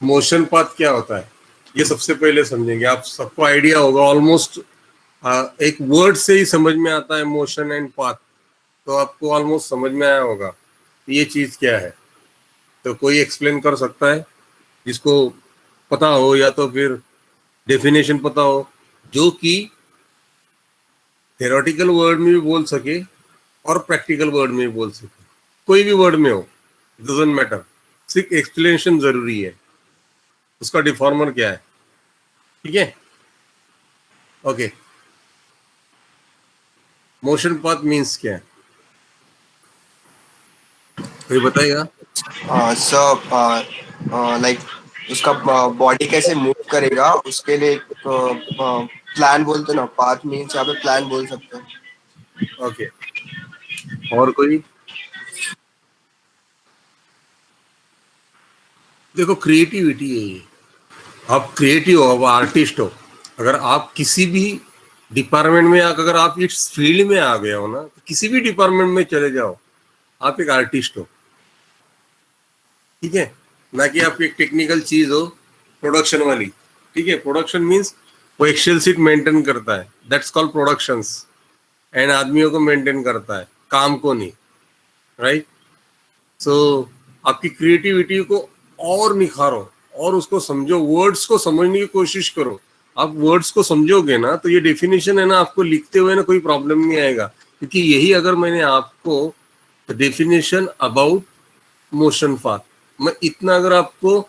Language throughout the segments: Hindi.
मोशन पाथ क्या होता है ये सबसे पहले समझेंगे। आप सबको आइडिया होगा ऑलमोस्ट, एक वर्ड से ही समझ में आता है मोशन एंड पाथ, तो आपको ऑलमोस्ट समझ में आया होगा ये चीज क्या है। तो कोई एक्सप्लेन कर सकता है जिसको पता हो, या तो फिर डेफिनेशन पता हो, जो कि थेरोटिकल वर्ड में भी बोल सके और प्रैक्टिकल वर्ड में भी बोल सके, कोई भी वर्ड में हो, डजंट मैटर, सिर्फ एक्सप्लेनेशन जरूरी है। उसका डिफॉर्मर क्या है, ठीक है? ओके, मोशन पाथ मींस क्या है, कोई बताएगा? सर लाइक उसका बॉडी कैसे मूव करेगा उसके लिए प्लान बोलते ना, पाथ मीन्स यहाँ पे प्लान बोल सकते हैं। ओके, और कोई? देखो क्रिएटिविटी है ये, आप क्रिएटिव हो, आप आर्टिस्ट हो, अगर आप किसी भी डिपार्टमेंट में अगर आप इस फील्ड में आ गए हो ना, तो किसी भी डिपार्टमेंट में चले जाओ, आप एक आर्टिस्ट हो, ठीक है? ना कि आप एक टेक्निकल चीज हो प्रोडक्शन वाली, ठीक है? प्रोडक्शन मींस वो एक्सेल सीट मेंटेन करता है, दैट्स कॉल्ड प्रोडक्शंस, एंड आदमियों को मेंटेन करता है, काम को नहीं, राइट? सो आपकी क्रिएटिविटी को और निखारो और उसको समझो, वर्ड्स को समझने की कोशिश करो। आप वर्ड्स को समझोगे ना तो ये डेफिनेशन है ना, आपको लिखते हुए ना कोई प्रॉब्लम नहीं आएगा, क्योंकि यही अगर मैंने आपको डेफिनेशन अबाउट मोशन पाथ, मैं इतना अगर आपको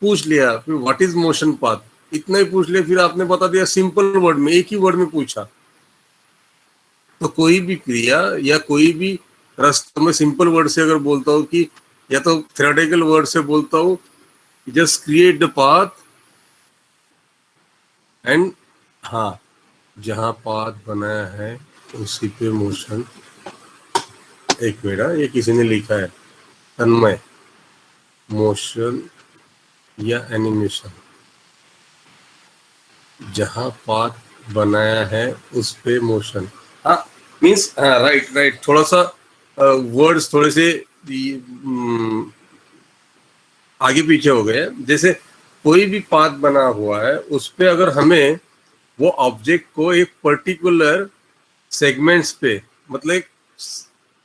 पूछ लिया, फिर व्हाट इज मोशन पाथ इतना ही पूछ लिया, फिर आपने बता दिया सिंपल वर्ड में, एक ही वर्ड में पूछा, तो कोई भी क्रिया या कोई भी रास्ता में सिंपल वर्ड से अगर बोलता हूँ कि, या तो थ्योरेटिकल वर्ड से बोलता हूँ just create the path and, हाँ, जहां पाथ बनाया है उसी पे मोशन। एक मिनट, ये किसी ने लिखा है, तन्मय, मोशन या एनिमेशन, जहां पाथ बनाया है उस पे मोशन। हाँ मीन्स, हाँ राइट राइट, थोड़ा सा वर्ड्स थोड़े से आगे पीछे हो गए। जैसे कोई भी पाथ बना हुआ है उस पे अगर हमें वो ऑब्जेक्ट को एक पर्टिकुलर सेगमेंट्स पे, मतलब एक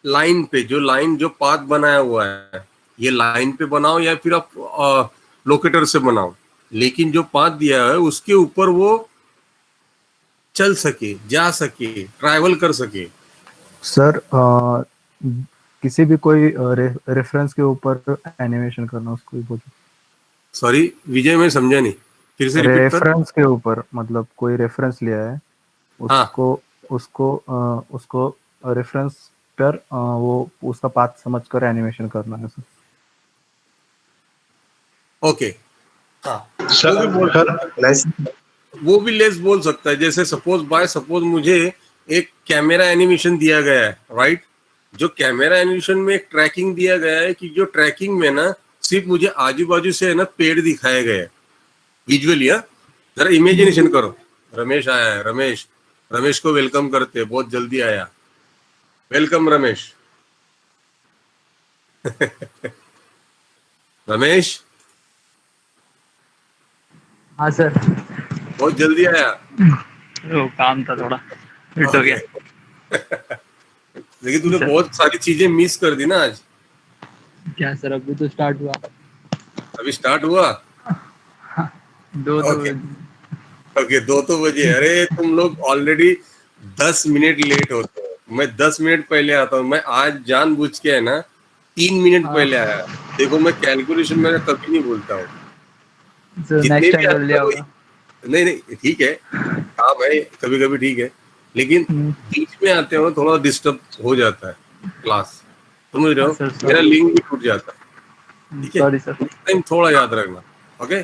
लाइन पे, जो लाइन जो पाथ बनाया हुआ है ये लाइन पे बनाओ या फिर आप लोकेटर से बनाओ, लेकिन जो पाथ दिया है उसके ऊपर वो चल सके, जा सके, ट्रैवल कर सके। सर किसी भी कोई रेफरेंस के ऊपर एनिमेशन करना, उसको ही बोलो। सॉरी विजय, मैं समझा नहीं, फिर से रिपीट कर। रेफरेंस के ऊपर मतलब कोई रेफरेंस लिया है, हाँ उसको उसको उसको रेफरेंस पर वो उसका पाथ समझकर एनिमेशन करना है सर। ओके, हाँ वो भी लेस बोल सकता है। जैसे सपोज मुझे एक कैमरा एनिमेशन दिया गया है, राइट? जो कैमरा एनिमेशन में एक ट्रैकिंग दिया गया है कि जो ट्रैकिंग में ना सिर्फ मुझे आजू बाजू से है ना पेड़ दिखाए गए हैं विजुअली। जरा इमेजिनेशन करो, रमेश आया है, रमेश को वेलकम करते हैं, बहुत जल्दी आया, वेलकम रमेश। रमेश, हाँ सर, बहुत जल्दी आया। वो काम था थोड़ा, हिट हो गया। लेकिन तूने बहुत सारी चीजें मिस कर दी ना आज। क्या सर, अभी तो स्टार्ट हुआ। अभी स्टार्ट हुआ? दो तो ओके, 2 तो बजे। अरे तुम लोग ऑलरेडी 10 मिनट लेट होते हो, मैं 10 मिनट पहले आता हूँ। मैं आज जानबूझ के है ना 3 मिनट पहले आया। देखो मैं कैलकुलेशन में कभी नहीं भूलता हूँ, जितने नेक्स्ट भी टाइम आते जल्दी हो। आऊंगा। नहीं ठीक है, काम है कभी कभी, ठीक है, लेकिन बीच में आते हो थोड़ा डिस्टर्ब हो जाता है क्लास, समझ रहे हो? मेरा लिंक भी टूट जाता है, ठीक है? सॉरी सर, टाइम थोड़ा याद रखना। Okay,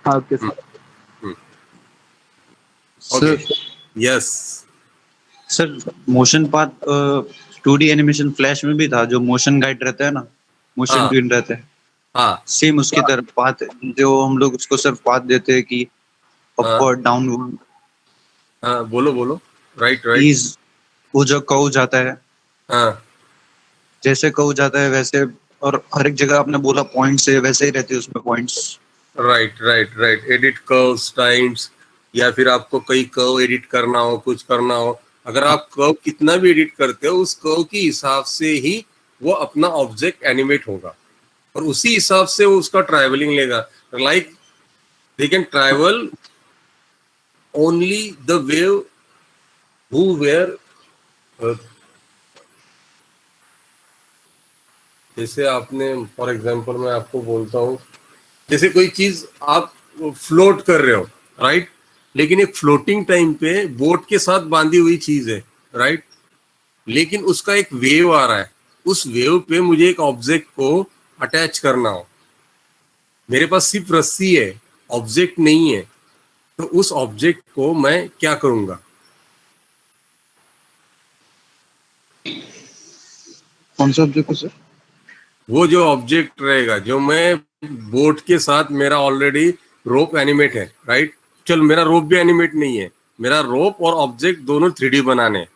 okay sir. Okay, yes sir motion path 2D animation flash में भी था, जो मोशन गाइड रहता है ना, मोशन ट्विन रहता है, हाँ सेम उसकी तरह पाथ, जो हम लोग उसको सिर्फ पाथ देते हैं कि अपवर्ड डाउनवर्ड। हाँ बोलो, राइट। इज वो जो कऊ जाता है, हाँ जैसे कऊ जाता है वैसे, और हर एक जगह आपने बोला पॉइंट्स है, वैसे ही रहते हैं उसमें points. Right right right, edit curves times, या फिर आपको कई कर्व एडिट करना हो, कुछ करना हो, अगर आप कर्व कितना भी एडिट करते हो, उस कर्व के हिसाब से ही वो अपना ऑब्जेक्ट एनिमेट होगा और उसी हिसाब से वो उसका ट्रैवलिंग लेगा. Like they can travel only the wave who where, जैसे आपने फॉर एग्जांपल मैं आपको बोलता हूँ, जैसे कोई चीज आप फ्लोट कर रहे हो, राइट, लेकिन एक फ्लोटिंग टाइम पे बोट के साथ बांधी हुई चीज है, राइट, लेकिन उसका एक वेव आ रहा है, उस वेव पे मुझे एक ऑब्जेक्ट को अटैच करना हो, मेरे पास सिर्फ रस्सी है, ऑब्जेक्ट नहीं है, तो उस ऑब्जेक्ट को मैं क्या करूंगा? कौन सा ऑब्जेक्ट है सर? वो जो ऑब्जेक्ट रहेगा, जो मैं बोट के साथ, मेरा ऑलरेडी रोप एनिमेट है, राइट, चल मेरा रोप भी एनिमेट नहीं है, मेरा रोप और ऑब्जेक्ट दोनों 3D बनाने,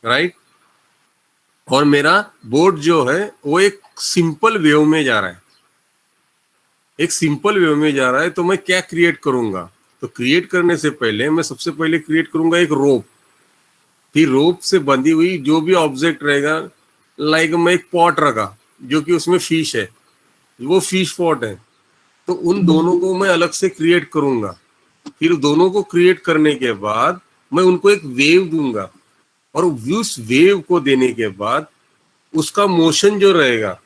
राइट, और मेरा बोट जो है वो एक सिंपल वेव में जा रहा है, एक सिंपल वेव में जा रहा है, तो मैं क्या क्रिएट करूंगा? तो क्रिएट करने से पहले मैं सबसे पहले क्रिएट करूंगा एक रोप, फिर रोप से बंधी हुई जो भी ऑब्जेक्ट रहेगा, लाइक मैं एक पॉट रखा जो कि उसमें फिश है, वो फिश पॉट है, तो उन दोनों को मैं अलग से क्रिएट करूंगा, फिर दोनों को क्रिएट करने के बाद मैं उनको एक वेव दूंगा, और उस वेव को देने के बाद उसका मोशन जो रहेगा,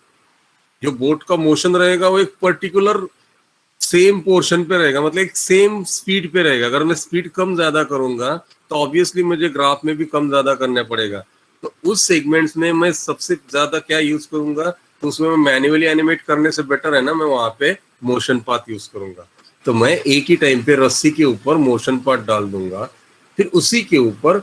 जो बोट का मोशन रहेगा, वो एक पर्टिकुलर सेम पोर्शन पे रहेगा, मतलब एक सेम स्पीड पे रहेगा. अगर मैं स्पीड कम ज्यादा करूंगा तो ऑब्वियसली मुझे ग्राफ में भी कम ज्यादा करना पड़ेगा, तो उस सेगमेंट्स में मैं सबसे ज्यादा क्या यूज करूंगा? तो उसमें मैं मैन्युअली एनिमेट करने से बेटर है ना, मैं वहां पे मोशन पाथ यूज करूंगा. तो मैं एक ही टाइम पे रस्सी के ऊपर मोशन पाथ डाल दूंगा, फिर उसी के ऊपर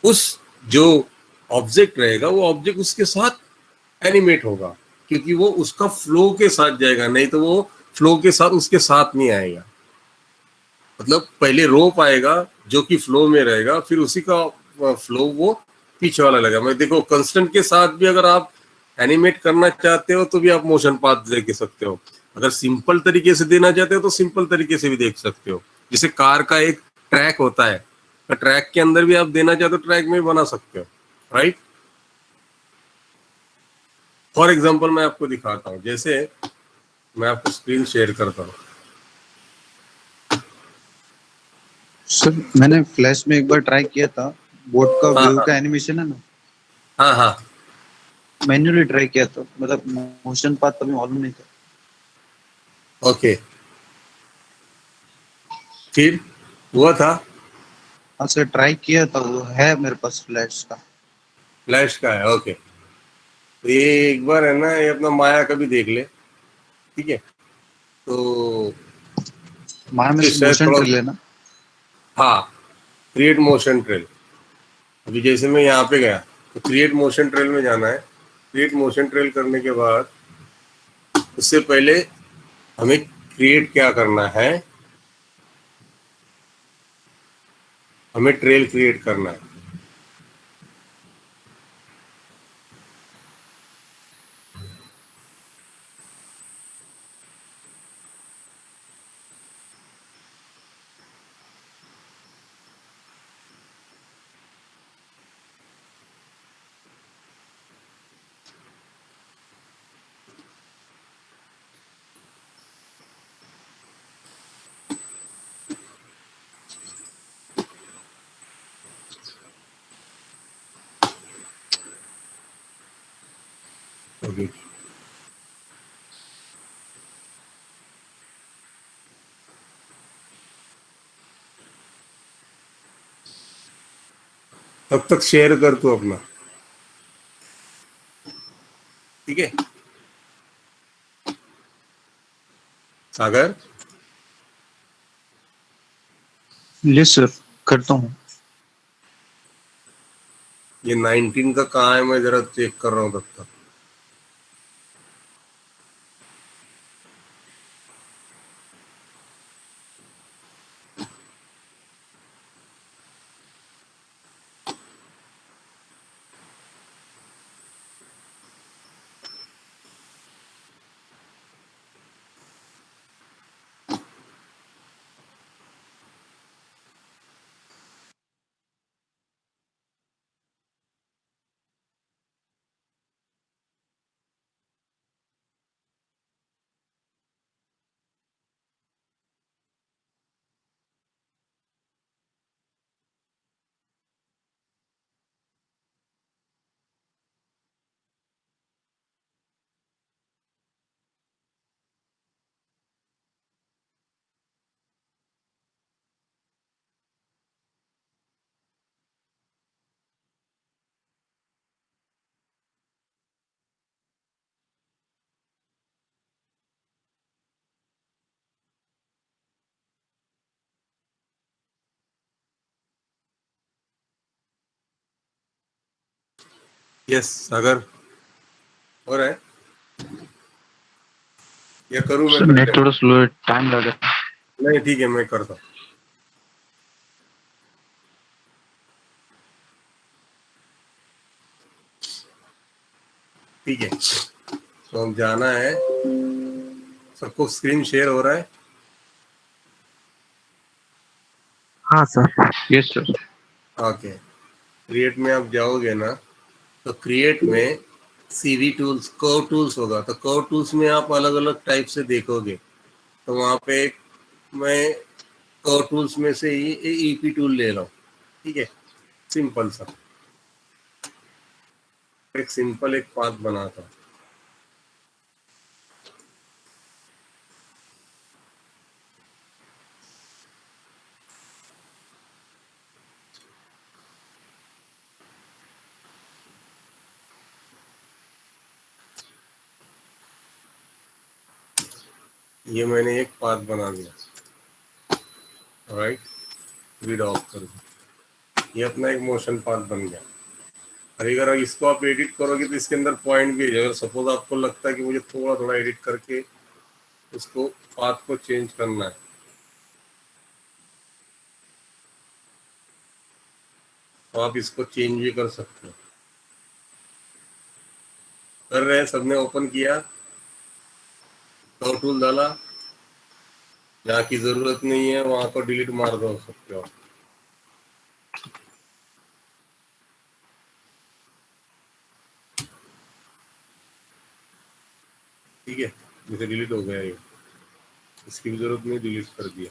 उस जो ऑब्जेक्ट रहेगा, वो ऑब्जेक्ट उसके साथ एनिमेट होगा, क्योंकि वो उसका फ्लो के साथ जाएगा, नहीं तो वो फ्लो के साथ उसके साथ नहीं आएगा. मतलब पहले रोप आएगा जो कि फ्लो में रहेगा, फिर उसी का फ्लो वो पीछे वाला लगेगा. मैं देखो कंस्टेंट के साथ भी अगर आप एनिमेट करना चाहते हो तो भी आप मोशन पाथ दे सकते हो, अगर सिंपल तरीके से देना चाहते हो तो सिंपल तरीके से भी देख सकते हो. जैसे कार का एक ट्रैक होता है, तो ट्रैक के अंदर भी आप देना चाहते हो, ट्रैक में बना सकते हो, राइट. फॉर एग्जाम्पल मैं आपको दिखाता हूँ, जैसे मैं आपको स्क्रीन शेयर करता हूँ. सर मैंने फ्लैश में एक बार ट्राई किया था, बोट का हाँ व्यू हाँ का एनिमेशन है ना, हाँ हाँ, मैन्युअली ट्राई किया था, मतलब मोशन पाथ कभी मालूम नहीं था. ओके, फिर हुआ था? हाँ सर ट्राई किया था, वो है मेरे पास फ्लैश का. फ्लैश का है, ओके. तो ये एक बार है ना, ये अपना माया का भी देख ले, ठीक है, तो माया में ये से शायद मोशन थोड़ा, ट्रेल है ना. हाँ, क्रिएट मोशन ट्रेल. अभी जैसे मैं यहाँ पे गया, तो क्रिएट मोशन ट्रेल में जाना है. क्रिएट मोशन ट्रेल करने के बाद उससे पहले हमें क्रिएट क्या करना है, हमें ट्रेल क्रिएट करना है. ओके, तब तक शेयर कर तू अपना, ठीक है सागर? यस सर, करता हूँ. ये 19 का कहाँ है, मैं जरा चेक कर रहा हूँ तब तक. यस सागर हो रहा है या करूँ मैं सर पहले? नेट थोड़ा स्लो है, टाइम लग रहा है। नहीं ठीक है मैं करता हूँ। ठीक है तो हम जाना है, सबको स्क्रीन शेयर हो रहा है? हाँ sir. Yes sir. Okay create में आप जाओगे ना तो क्रिएट में सीवी टूल्स कर्व टूल्स होगा, तो कर्व टूल्स में आप अलग अलग टाइप से देखोगे, तो वहाँ पे मैं कर्व टूल्स में से ही ईपी टूल ले रहा हूँ। ठीक है सिंपल सा एक सिंपल एक पाथ बनाता हूँ। ये मैंने एक पाथ बना दिया, राइट रीड ऑफ कर दिया, ये अपना एक मोशन पाथ बन गया। और अगर इसको आप एडिट करोगे तो इसके अंदर पॉइंट भी है, अगर सपोज आपको लगता है कि मुझे थोड़ा थोड़ा एडिट करके उसको पाथ को चेंज करना है तो आप इसको चेंज भी कर सकते हो। कर रहे हैं, सबने ओपन किया, कर्व टूल डाला, जहाँ की जरूरत नहीं है वहां को डिलीट मार दो सकते हो। ठीक है जैसे डिलीट हो गया ये, इसकी भी जरूरत नहीं, डिलीट कर दिया।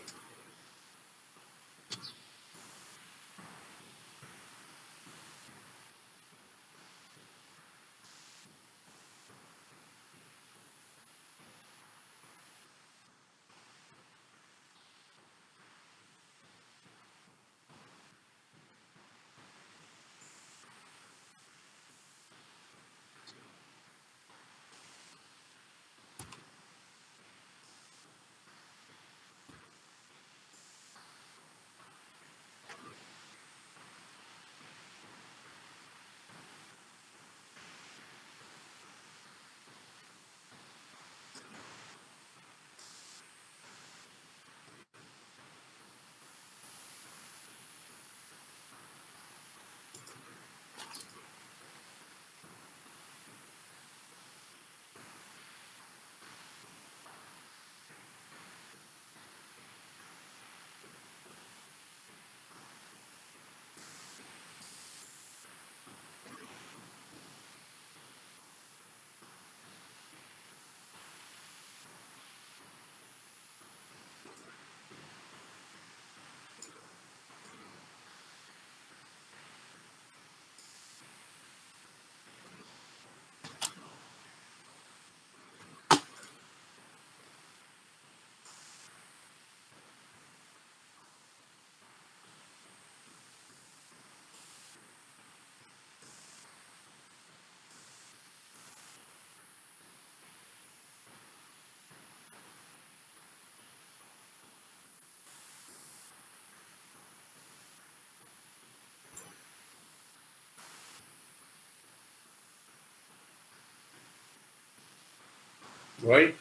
राइट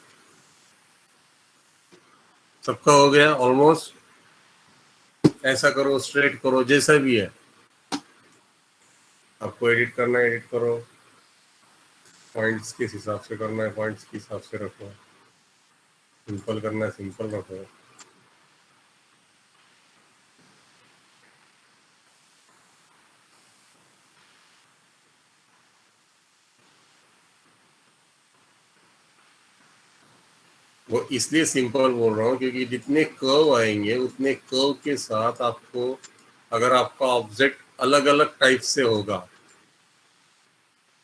सबका हो गया ऑलमोस्ट। ऐसा करो, स्ट्रेट करो, जैसा भी है आपको एडिट करना है एडिट करो, पॉइंट्स किस हिसाब से करना है पॉइंट्स के हिसाब से रखो, सिंपल करना है सिंपल रखो। वो इसलिए सिंपल बोल रहा हूँ क्योंकि जितने कर्व आएंगे उतने कर्व के साथ आपको, अगर आपका ऑब्जेक्ट अलग अलग टाइप से होगा,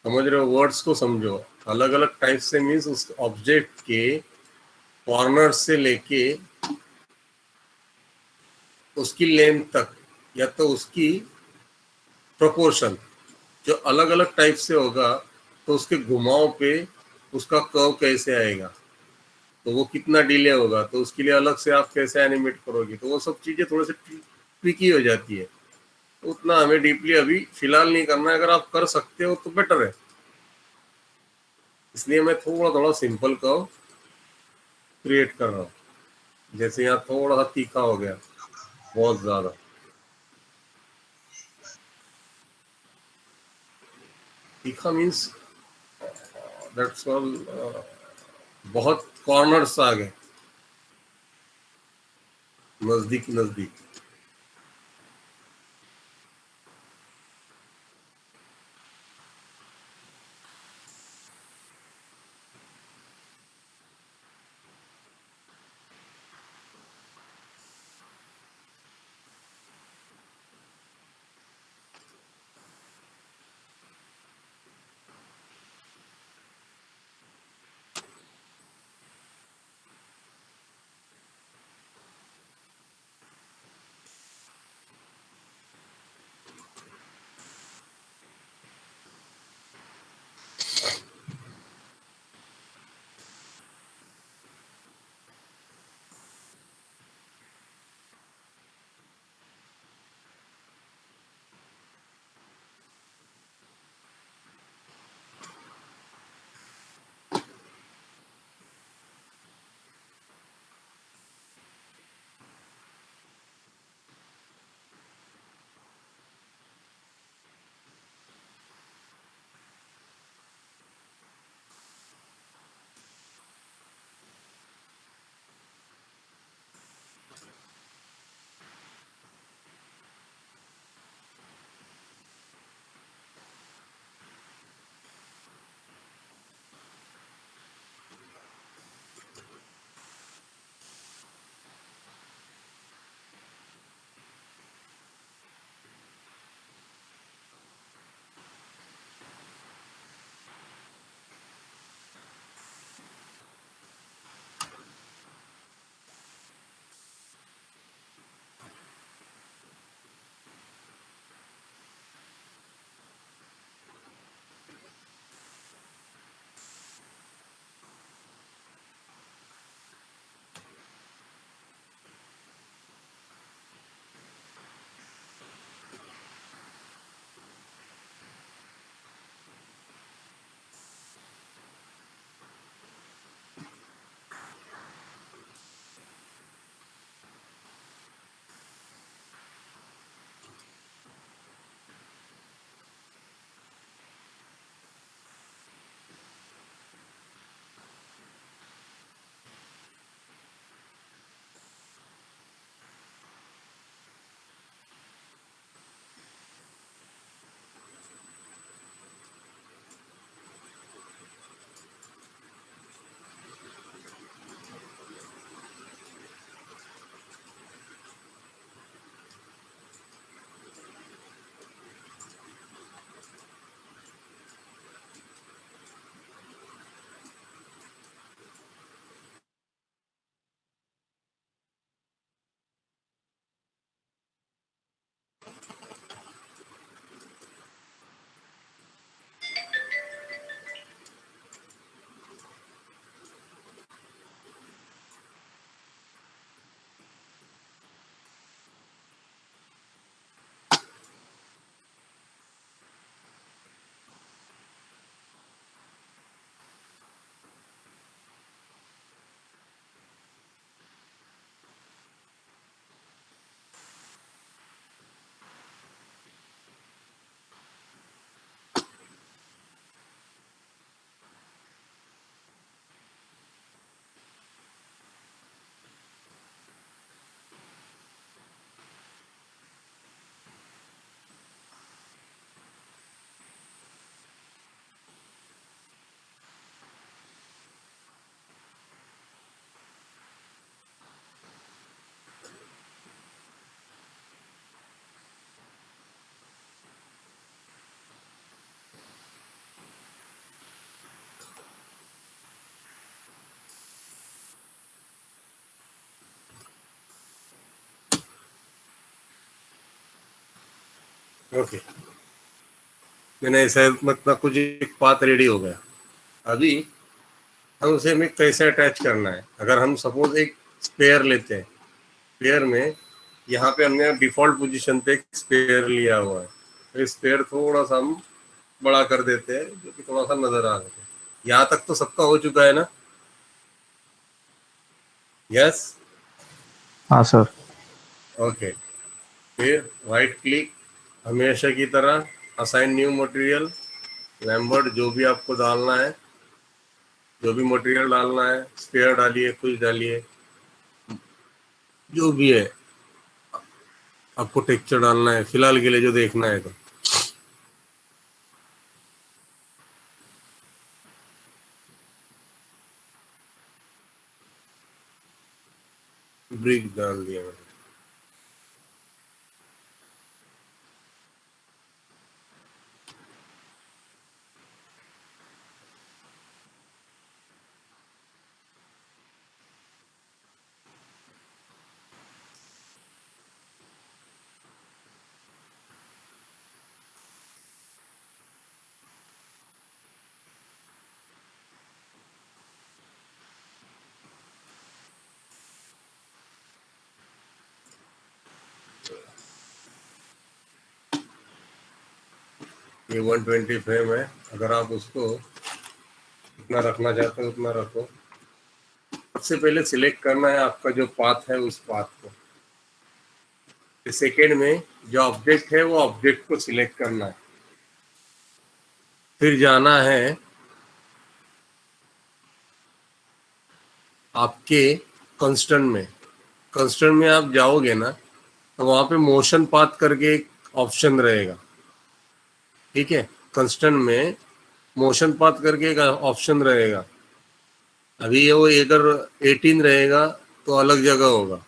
समझ रहे हो, वर्ड्स को समझो, अलग अलग टाइप से मीन्स उस ऑब्जेक्ट के कॉर्नर से लेके उसकी लेंथ तक या तो उसकी प्रोपोर्शन जो अलग अलग टाइप से होगा, तो उसके घुमाव पे उसका कर्व कैसे आएगा, तो वो कितना डिले होगा, तो उसके लिए अलग से आप कैसे एनिमेट करोगे, तो वो सब चीजें थोड़े से ट्रिकी हो जाती है। उतना हमें डीपली अभी फिलहाल नहीं करना है। अगर आप कर सकते हो तो बेटर है। इसलिए मैं थोड़ा थोड़ा सिंपल कर्व क्रिएट कर रहा हूँ। जैसे यहाँ थोड़ा सा तीखा हो गया, बहुत ज्यादा। तीखा मीन्स दैट्स ऑल, बहुत कॉर्नर्स आ गए, नजदीक नजदीक। ओके, मैंने ऐसा मतलब कुछ एक पाथ रेडी हो गया। अभी हम उसे हमें कैसे अटैच करना है। अगर हम सपोज एक पेयर लेते हैं, पेयर में यहाँ पे हमने डिफॉल्ट पोजीशन पे एक स्पेयर लिया हुआ है, तो स्पेयर थोड़ा सा हम बड़ा कर देते हैं जो कि थोड़ा सा नजर आ रहा है। यहाँ तक तो सबका हो चुका है ना? यस, हाँ सर। ओके। फिर राइट क्लिक, हमेशा की तरह असाइन न्यू मटेरियल, लैम्बर्ट जो भी आपको डालना है, जो भी मटेरियल डालना है, स्पेयर डालिए, कुछ डालिए, जो भी है आपको टेक्सचर डालना है फिलहाल के लिए जो देखना है। तो ब्रिक डाल दिया मैंने। ये 120 फ्रेम है, अगर आप उसको इतना रखना चाहते हो उतना रखो। सबसे पहले सिलेक्ट करना है आपका जो पाथ है उस पाथ को। सेकेंड में जो ऑब्जेक्ट है वो ऑब्जेक्ट को सिलेक्ट करना है। फिर जाना है आपके कंस्ट्रेंट में। कंस्ट्रेंट में आप जाओगे ना तो वहां पे मोशन पाथ करके एक ऑप्शन रहेगा, ठीक है? कंस्ट्रेंट में मोशन पाथ करके एक ऑप्शन रहेगा। अभी ये वो अगर 18 रहेगा तो अलग जगह होगा,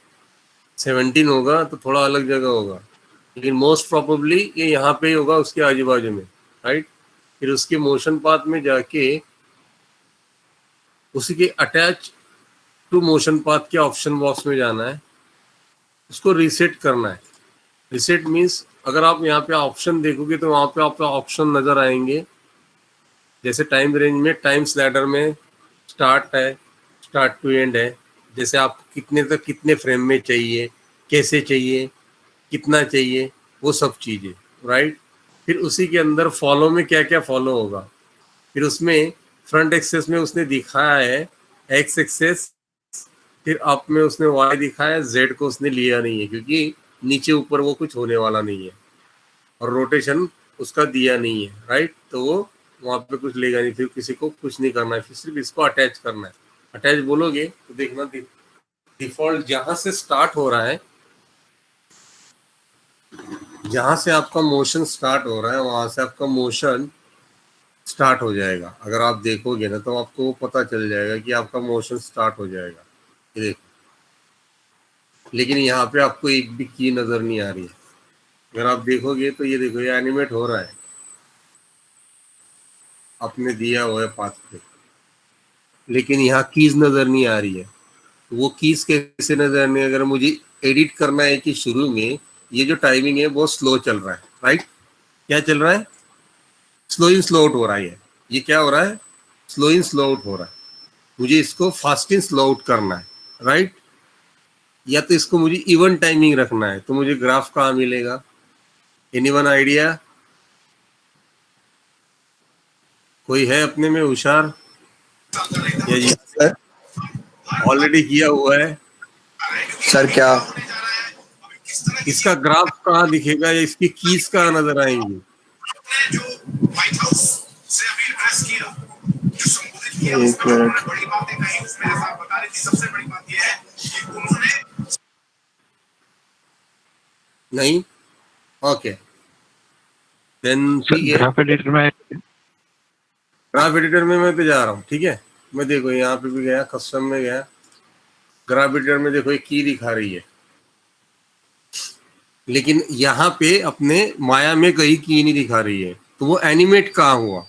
17 होगा तो थोड़ा अलग जगह होगा, लेकिन मोस्ट प्रोबेबली ये यहाँ पे ही होगा उसके आजू बाजू में, राइट? फिर उसके मोशन पाथ में जाके उसी के अटैच टू मोशन पाथ के ऑप्शन बॉक्स में जाना है, उसको रीसेट करना है। रीसेट मीन्स अगर आप यहाँ पे ऑप्शन देखोगे तो वहाँ पे आपको ऑप्शन नजर आएंगे, जैसे टाइम रेंज में टाइम स्लाइडर में स्टार्ट है, स्टार्ट टू एंड है, जैसे आपको कितने तक कितने फ्रेम में चाहिए, कैसे चाहिए, कितना चाहिए, वो सब चीज़ें, राइट? फिर उसी के अंदर फॉलो में क्या क्या फॉलो होगा। फिर उसमें फ्रंट एक्सेस में उसने दिखाया है एक्स एक्सेस, फिर अप में उसने वाई दिखाया, जेड को उसने लिया नहीं है क्योंकि नीचे ऊपर वो कुछ होने वाला नहीं है, और रोटेशन उसका दिया नहीं है, राइट? तो वो वहाँ पे कुछ लेगा नहीं, फिर किसी को कुछ नहीं करना है, फिर सिर्फ इसको अटैच करना है। अटैच बोलोगे तो देखना डिफॉल्ट जहां से स्टार्ट हो रहा है, जहां से आपका मोशन स्टार्ट हो रहा है वहां से आपका मोशन स्टार्ट हो जाएगा। अगर आप देखोगे ना तो आपको वो पता चल जाएगा कि आपका मोशन स्टार्ट हो जाएगा। ये देखो, लेकिन यहाँ पे आपको एक भी की नजर नहीं आ रही है। अगर आप देखोगे तो ये देखो, ये एनिमेट हो रहा है, आपने दिया हुआ है पाथ पे, लेकिन यहाँ कीज नजर नहीं आ रही है। तो वो कीज कैसे नजर नहीं? अगर मुझे एडिट करना है कि शुरू में ये जो टाइमिंग है बहुत स्लो चल रहा है, राइट? क्या चल रहा है? स्लो इन स्लो आउट हो रहा है। ये क्या हो रहा है? स्लो इन स्लो आउट हो रहा है। मुझे इसको फास्ट इन स्लो आउट करना है, राइट? या तो इसको मुझे इवन टाइमिंग रखना है, तो मुझे ग्राफ कहाँ मिलेगा? Anyone idea? कोई है अपने में होशियार? या जी सर ऑलरेडी किया हुआ है? सर क्या? इसका ग्राफ कहाँ दिखेगा या इसकी कीज कहाँ नजर आएंगी? एक मिनट। नहीं? ओके, देन सर ठीक है। ग्राफ एडिटर में ग्राफ एडिटर में मैं तो जा रहा हूँ, ठीक है? मैं देखो यहाँ पे भी गया, कस्टम में गया, ग्राफ एडिटर में देखो एक की दिखा रही है, लेकिन यहाँ पे अपने माया में कहीं की नहीं दिखा रही है। तो वो एनिमेट कहाँ हुआ?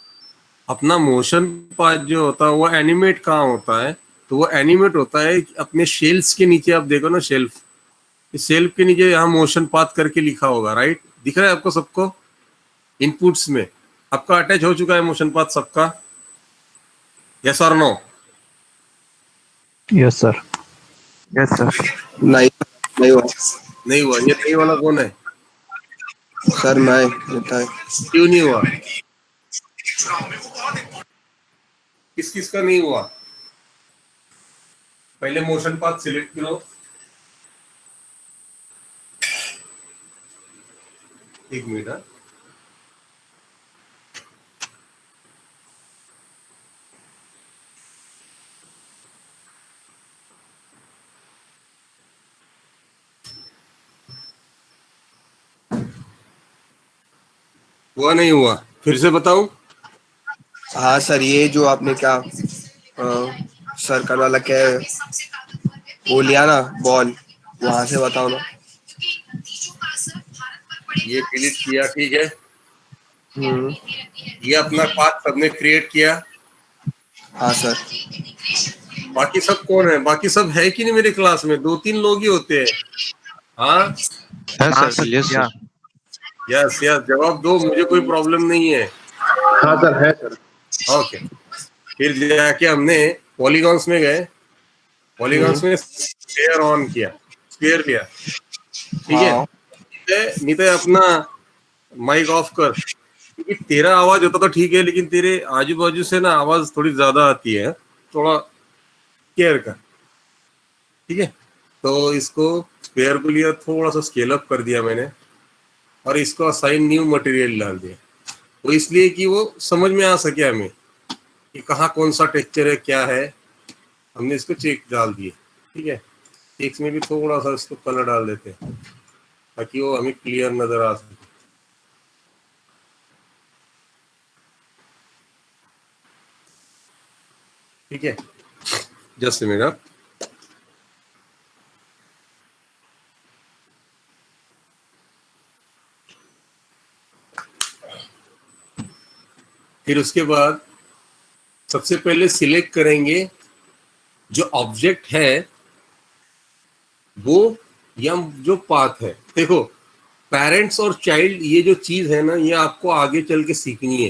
अपना मोशन पाथ जो होता है वो एनिमेट कहाँ होता है? तो वो एनिमेट होता है अपने शेल्स के नीचे। आप देखो ना, शेल्फ, इस शेल्फ के नीचे यहाँ मोशन पाथ करके लिखा होगा, राइट? दिख रहा है आपको सबको? इनपुट्स में आपका अटैच हो चुका है मोशन पाथ सबका? यस और no? Yes sir. Yes sir. नहीं नहीं हुआ। नहीं हुआ, ये नहीं वाला कौन है? सर मैं बताए। क्यों नहीं हुआ? किस किस का नहीं हुआ? पहले मोशन पाथ सिलेक्ट करो। एक मिनट। हाँ? हुआ नहीं हुआ? फिर से बताऊं? हाँ सर, ये जो आपने क्या सर्कल वाला क्या है, वो लिया ना बॉल, वहां से बताओ ना। ये डिलीट किया, ठीक है। हम्म। ये अपना पाथ सबने क्रिएट किया। हाँ सर। बाकी सब कौन है? बाकी सब है कि नहीं मेरे क्लास में? 2-3 लोग ही होते हैं। हाँ, है हाँ सर, सर, यस या सर। यस यस, जवाब दो, मुझे कोई प्रॉब्लम नहीं है। हाँ सर, है सर। ओके। फिर जाके हमने पॉलीगॉन्स में गए, पॉलीगॉन्स में स्फीयर ऑन किया, स्फीयर लिया, ठीक है। हाँ नहीं तो अपना माइक ऑफ कर, क्योंकि तेरा आवाज होता तो ठीक है, लेकिन तेरे आजू बाजू से ना आवाज थोड़ी ज्यादा आती है, थोड़ा केयर कर, ठीक है। तो इसको स्पेयर को लिया, थोड़ा सा स्केल अप कर दिया मैंने, और इसको असाइन न्यू मटेरियल डाल दिया। वो इसलिए कि वो समझ में आ सके हमें कि कहाँ कौन सा टेक्सचर है, क्या है। हमने इसको चेक डाल दिए, ठीक है। चेक्स में भी थोड़ा सा इसको कलर डाल देते हैं ताकि वो हमें क्लियर नजर आ सके, ठीक है। जस्ट मेरा फिर उसके बाद सबसे पहले सिलेक्ट करेंगे जो ऑब्जेक्ट है वो, या जो पाथ है। देखो, पेरेंट्स और चाइल्ड, ये जो चीज है ना, ये आपको आगे चल के सीखनी है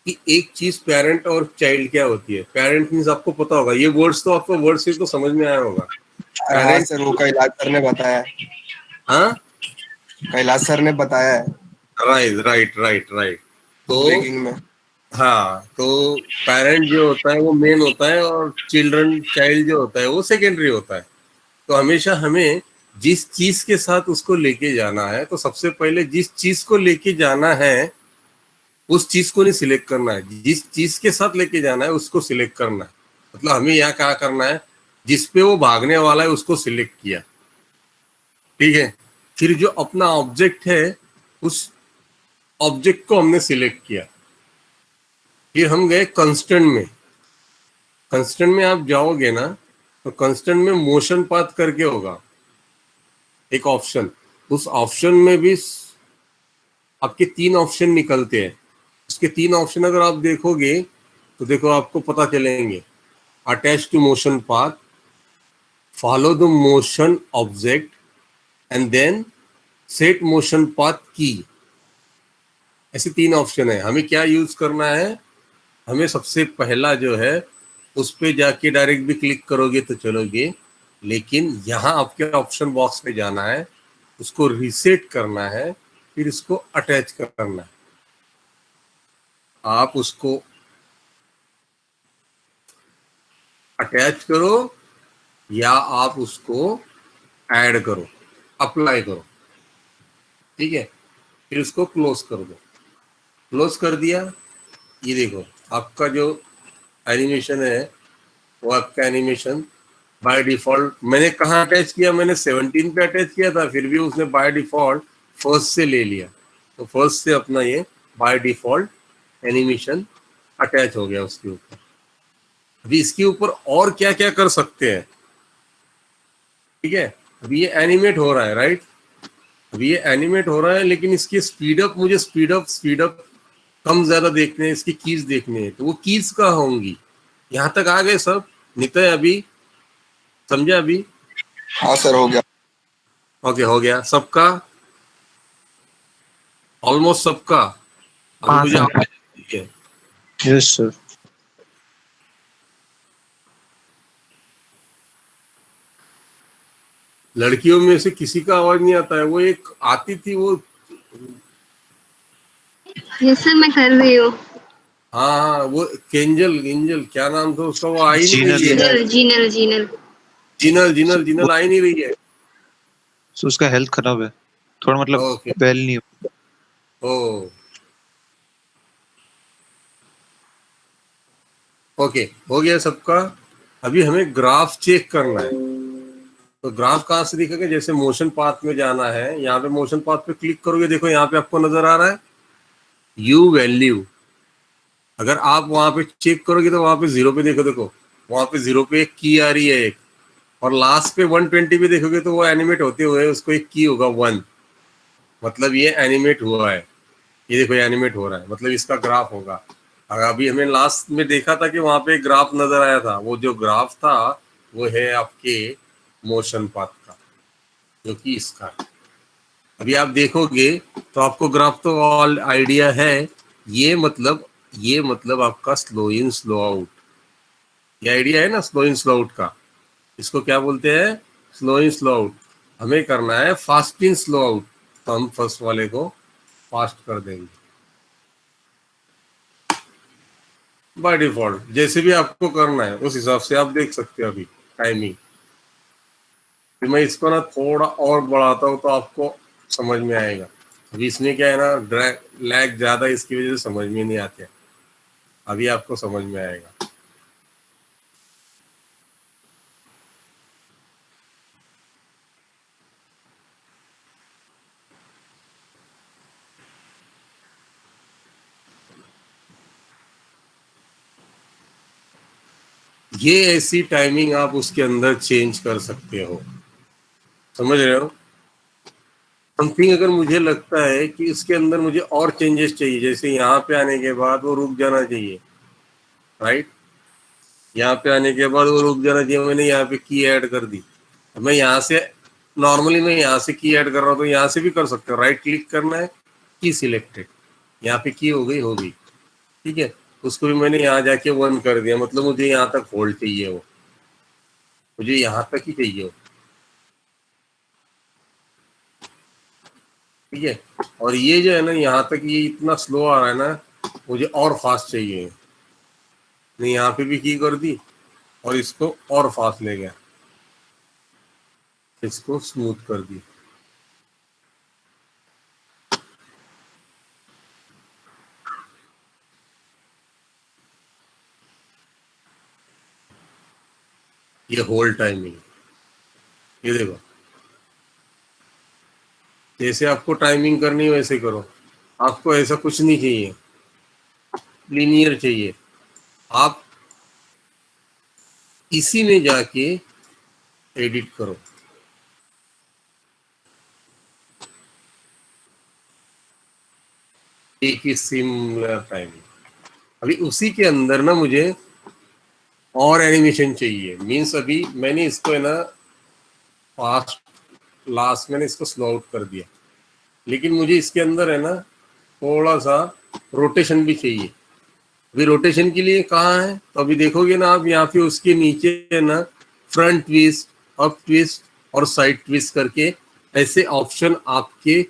कि एक चीज पेरेंट और चाइल्ड क्या होती है। पेरेंट मीन्स आपको पता होगा, ये वर्ड्स तो आपको वर्ड से तो समझ में आया होगा। हाँ पेरेंट, सर, वो कैलाश सर ने बताया है। हाँ, कैलाश सर ने बताया है राइट राइट राइट राइट। तो ब्रेकिंग में। हाँ, तो पेरेंट जो होता है वो मेन होता है, और चिल्ड्रन, चाइल्ड जो होता है वो सेकेंडरी होता है। तो हमेशा हमें जिस चीज के साथ उसको लेके जाना है, तो सबसे पहले जिस चीज को लेके जाना है उस चीज को नहीं सिलेक्ट करना है, जिस चीज के साथ लेके जाना है उसको सिलेक्ट करना है। मतलब हमें यहाँ क्या करना है, जिस पे वो भागने वाला है उसको सिलेक्ट किया, ठीक है। फिर जो अपना ऑब्जेक्ट है उस ऑब्जेक्ट को हमने सिलेक्ट किया। फिर हम गए कंस्टेंट में। कंस्टेंट में आप जाओगे ना, तो कंस्टेंट में मोशन पाथ करके होगा एक ऑप्शन। उस ऑप्शन में भी आपके 3 ऑप्शन निकलते हैं। उसके 3 ऑप्शन अगर आप देखोगे तो देखो आपको पता चलेंगे, attach to motion path, follow the motion object, and then set motion path की। ऐसे 3 ऑप्शन है। हमें क्या यूज करना है? हमें सबसे पहला जो है उस पे जाके डायरेक्ट भी क्लिक करोगे तो चलोगे, लेकिन यहाँ आपके ऑप्शन बॉक्स पे जाना है, उसको रीसेट करना है, फिर इसको अटैच करना है। आप उसको अटैच करो या आप उसको ऐड करो, अप्लाई करो, ठीक है। फिर उसको क्लोज कर दो। क्लोज कर दिया, ये देखो आपका जो एनिमेशन है वो आपका एनिमेशन बाय डिफॉल्ट, मैंने कहाँ अटैच किया? मैंने 17 पे अटैच किया था, फिर भी उसने बाय डिफॉल्ट फर्स्ट से ले लिया। तो फर्स्ट से अपना ये बाय डिफॉल्ट एनिमेशन अटैच हो गया उसके ऊपर। अभी इसके ऊपर और क्या क्या कर सकते हैं, ठीक है। अभी ये एनिमेट हो रहा है, राइट। अभी ये एनिमेट हो रहा है, लेकिन इसकी स्पीड अप, मुझे स्पीड अप कम ज्यादा देखने हैं, इसकी कीज देखने हैं। तो वो कीज कहाँ होंगी? यहाँ तक आ गए सब? नितय अभी समझा? अभी हाँ सर, हो गया। ओके, हो गया सबका, ऑलमोस्ट सबका। अभी हाँ मुझे सर। आवाज ठीक है। Yes sir. लड़कियों में से किसी का आवाज नहीं आता है, वो एक आती थी वो। यस सर, मैं कर रही हूँ। हाँ हाँ, वो केंजल एंजल क्या नाम था उसका, वो आ ही नहीं जीनल। रही है। जीनल जीनल जीनल। जिनल जिनल जिनल आ ही नहीं रही है। सो उसका हेल्थ खराब है थोड़ा, मतलब ओके। वेल नहीं है। ओ ओके, हो गया सबका। अभी हमें ग्राफ चेक करना है। तो ग्राफ कहाँ से दिखेगा, जैसे मोशन पाथ में जाना है, यहाँ पे मोशन पाथ पे क्लिक करोगे, देखो यहाँ पे आपको नजर आ रहा है यू वैल्यू। अगर आप वहां पे चेक करोगे तो वहां पे जीरो पे देखो, देखो वहां पे जीरो पे एक की आ रही है एक, और लास्ट पे 120 पे देखोगे तो वो एनिमेट होते हुए उसको एक की होगा 1, मतलब ये एनिमेट हुआ है। ये देखो ये एनिमेट हो रहा है, मतलब इसका ग्राफ होगा। अगर अभी हमें लास्ट में देखा था कि वहां पे एक ग्राफ नजर आया था, वो जो ग्राफ था वो है आपके मोशन पाथ का, जो कि इसका है। अभी आप देखोगे तो आपको ग्राफ तो ऑल आइडिया है। ये मतलब आपका स्लो इन स्लो आउट, ये आइडिया है ना स्लो इन स्लो आउट का। इसको क्या बोलते हैं, स्लो इन स्लो आउट। हमें करना है फास्ट इन स्लो आउट, तो हम फर्स्ट वाले को फास्ट कर देंगे बाय डिफॉल्ट। जैसे भी आपको करना है उस हिसाब से आप देख सकते हो। अभी टाइमिंग, फिर मैं इसको ना थोड़ा और बढ़ाता हूँ तो आपको समझ में आएगा। अभी इसमें क्या है ना, लैग ज्यादा, इसकी वजह से समझ में नहीं आते। अभी आपको समझ में आएगा। ये ऐसी टाइमिंग आप उसके अंदर चेंज कर सकते हो, समझ रहे हो। समथिंग अगर मुझे लगता है कि इसके अंदर मुझे और चेंजेस चाहिए, जैसे यहाँ पे आने के बाद वो रुक जाना चाहिए, राइट। यहाँ पे आने के बाद वो रुक जाना चाहिए, मैंने यहाँ पे की ऐड कर दी। अब मैं यहाँ से नॉर्मली मैं यहाँ से की ऐड कर रहा हूँ, तो यहाँ से भी कर सकते हो। राइट क्लिक करना है, की सिलेक्टेड, यहाँ पे की हो गई, ठीक है। उसको भी मैंने यहाँ जाके 1 कर दिया, मतलब मुझे यहाँ तक होल्ड चाहिए, वो मुझे यहाँ तक ही चाहिए वो, ठीक है। और ये जो है ना, यहाँ तक ये इतना स्लो आ रहा है ना, मुझे और फास्ट चाहिए। नहीं, यहाँ पे भी की कर दी और इसको और फास्ट ले गया, इसको स्मूथ कर दी। ये होल्ड टाइमिंग, ये देखो जैसे आपको टाइमिंग करनी है वैसे करो। आपको ऐसा कुछ नहीं चाहिए, लीनियर चाहिए। आप इसी में जाके एडिट करो, एक ही सिमिलर टाइमिंग। अभी उसी के अंदर ना मुझे और एनिमेशन चाहिए, मीन्स अभी मैंने इसको है ना फास्ट, लास्ट मैंने इसको स्लो आउट कर दिया, लेकिन मुझे इसके अंदर है ना थोड़ा सा रोटेशन भी चाहिए। अभी रोटेशन के लिए कहाँ है, तो अभी देखोगे ना आप यहाँ पे उसके नीचे है ना फ्रंट ट्विस्ट, अप ट्विस्ट और साइड ट्विस्ट करके ऐसे ऑप्शन आपके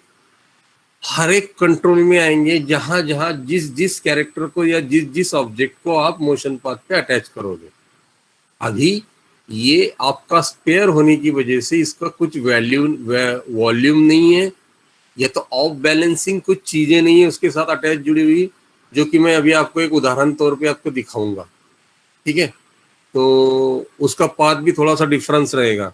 हर एक कंट्रोल में आएंगे, जहां जहां जिस जिस कैरेक्टर को या जिस जिस ऑब्जेक्ट को आप मोशन पाथ पे अटैच करोगे। अभी ये आपका स्पेयर होने की वजह से इसका कुछ वॉल्यूम नहीं है, या तो ऑफ बैलेंसिंग कुछ चीजें नहीं है उसके साथ अटैच जुड़ी हुई, जो कि मैं अभी आपको एक उदाहरण तौर पे आपको दिखाऊंगा, ठीक है। तो उसका पाथ भी थोड़ा सा डिफरेंस रहेगा,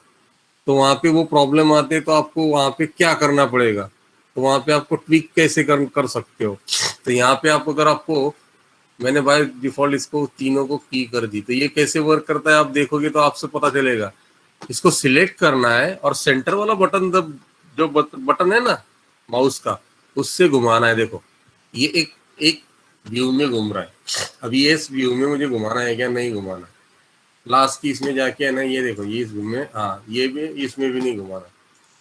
तो वहां पे वो प्रॉब्लम आते हैं, तो आपको वहां पे क्या करना पड़ेगा, तो वहां पे आपको ट्विक कैसे कर सकते हो। तो यहाँ पे आप अगर आपको, मैंने बाय डिफॉल्ट इसको तीनों को की कर दी, तो ये कैसे वर्क करता है आप देखोगे तो आपसे पता चलेगा। इसको सिलेक्ट करना है और सेंटर वाला बटन दब, जो बटन है ना माउस का, उससे घुमाना है। देखो ये एक एक व्यू में घूम रहा है। अभी ये इस व्यू में मुझे घुमाना है क्या, नहीं घुमाना। लास्ट की इसमें जाके है ना, ये देखो ये इस में, हाँ ये भी इसमें भी नहीं घुमाना,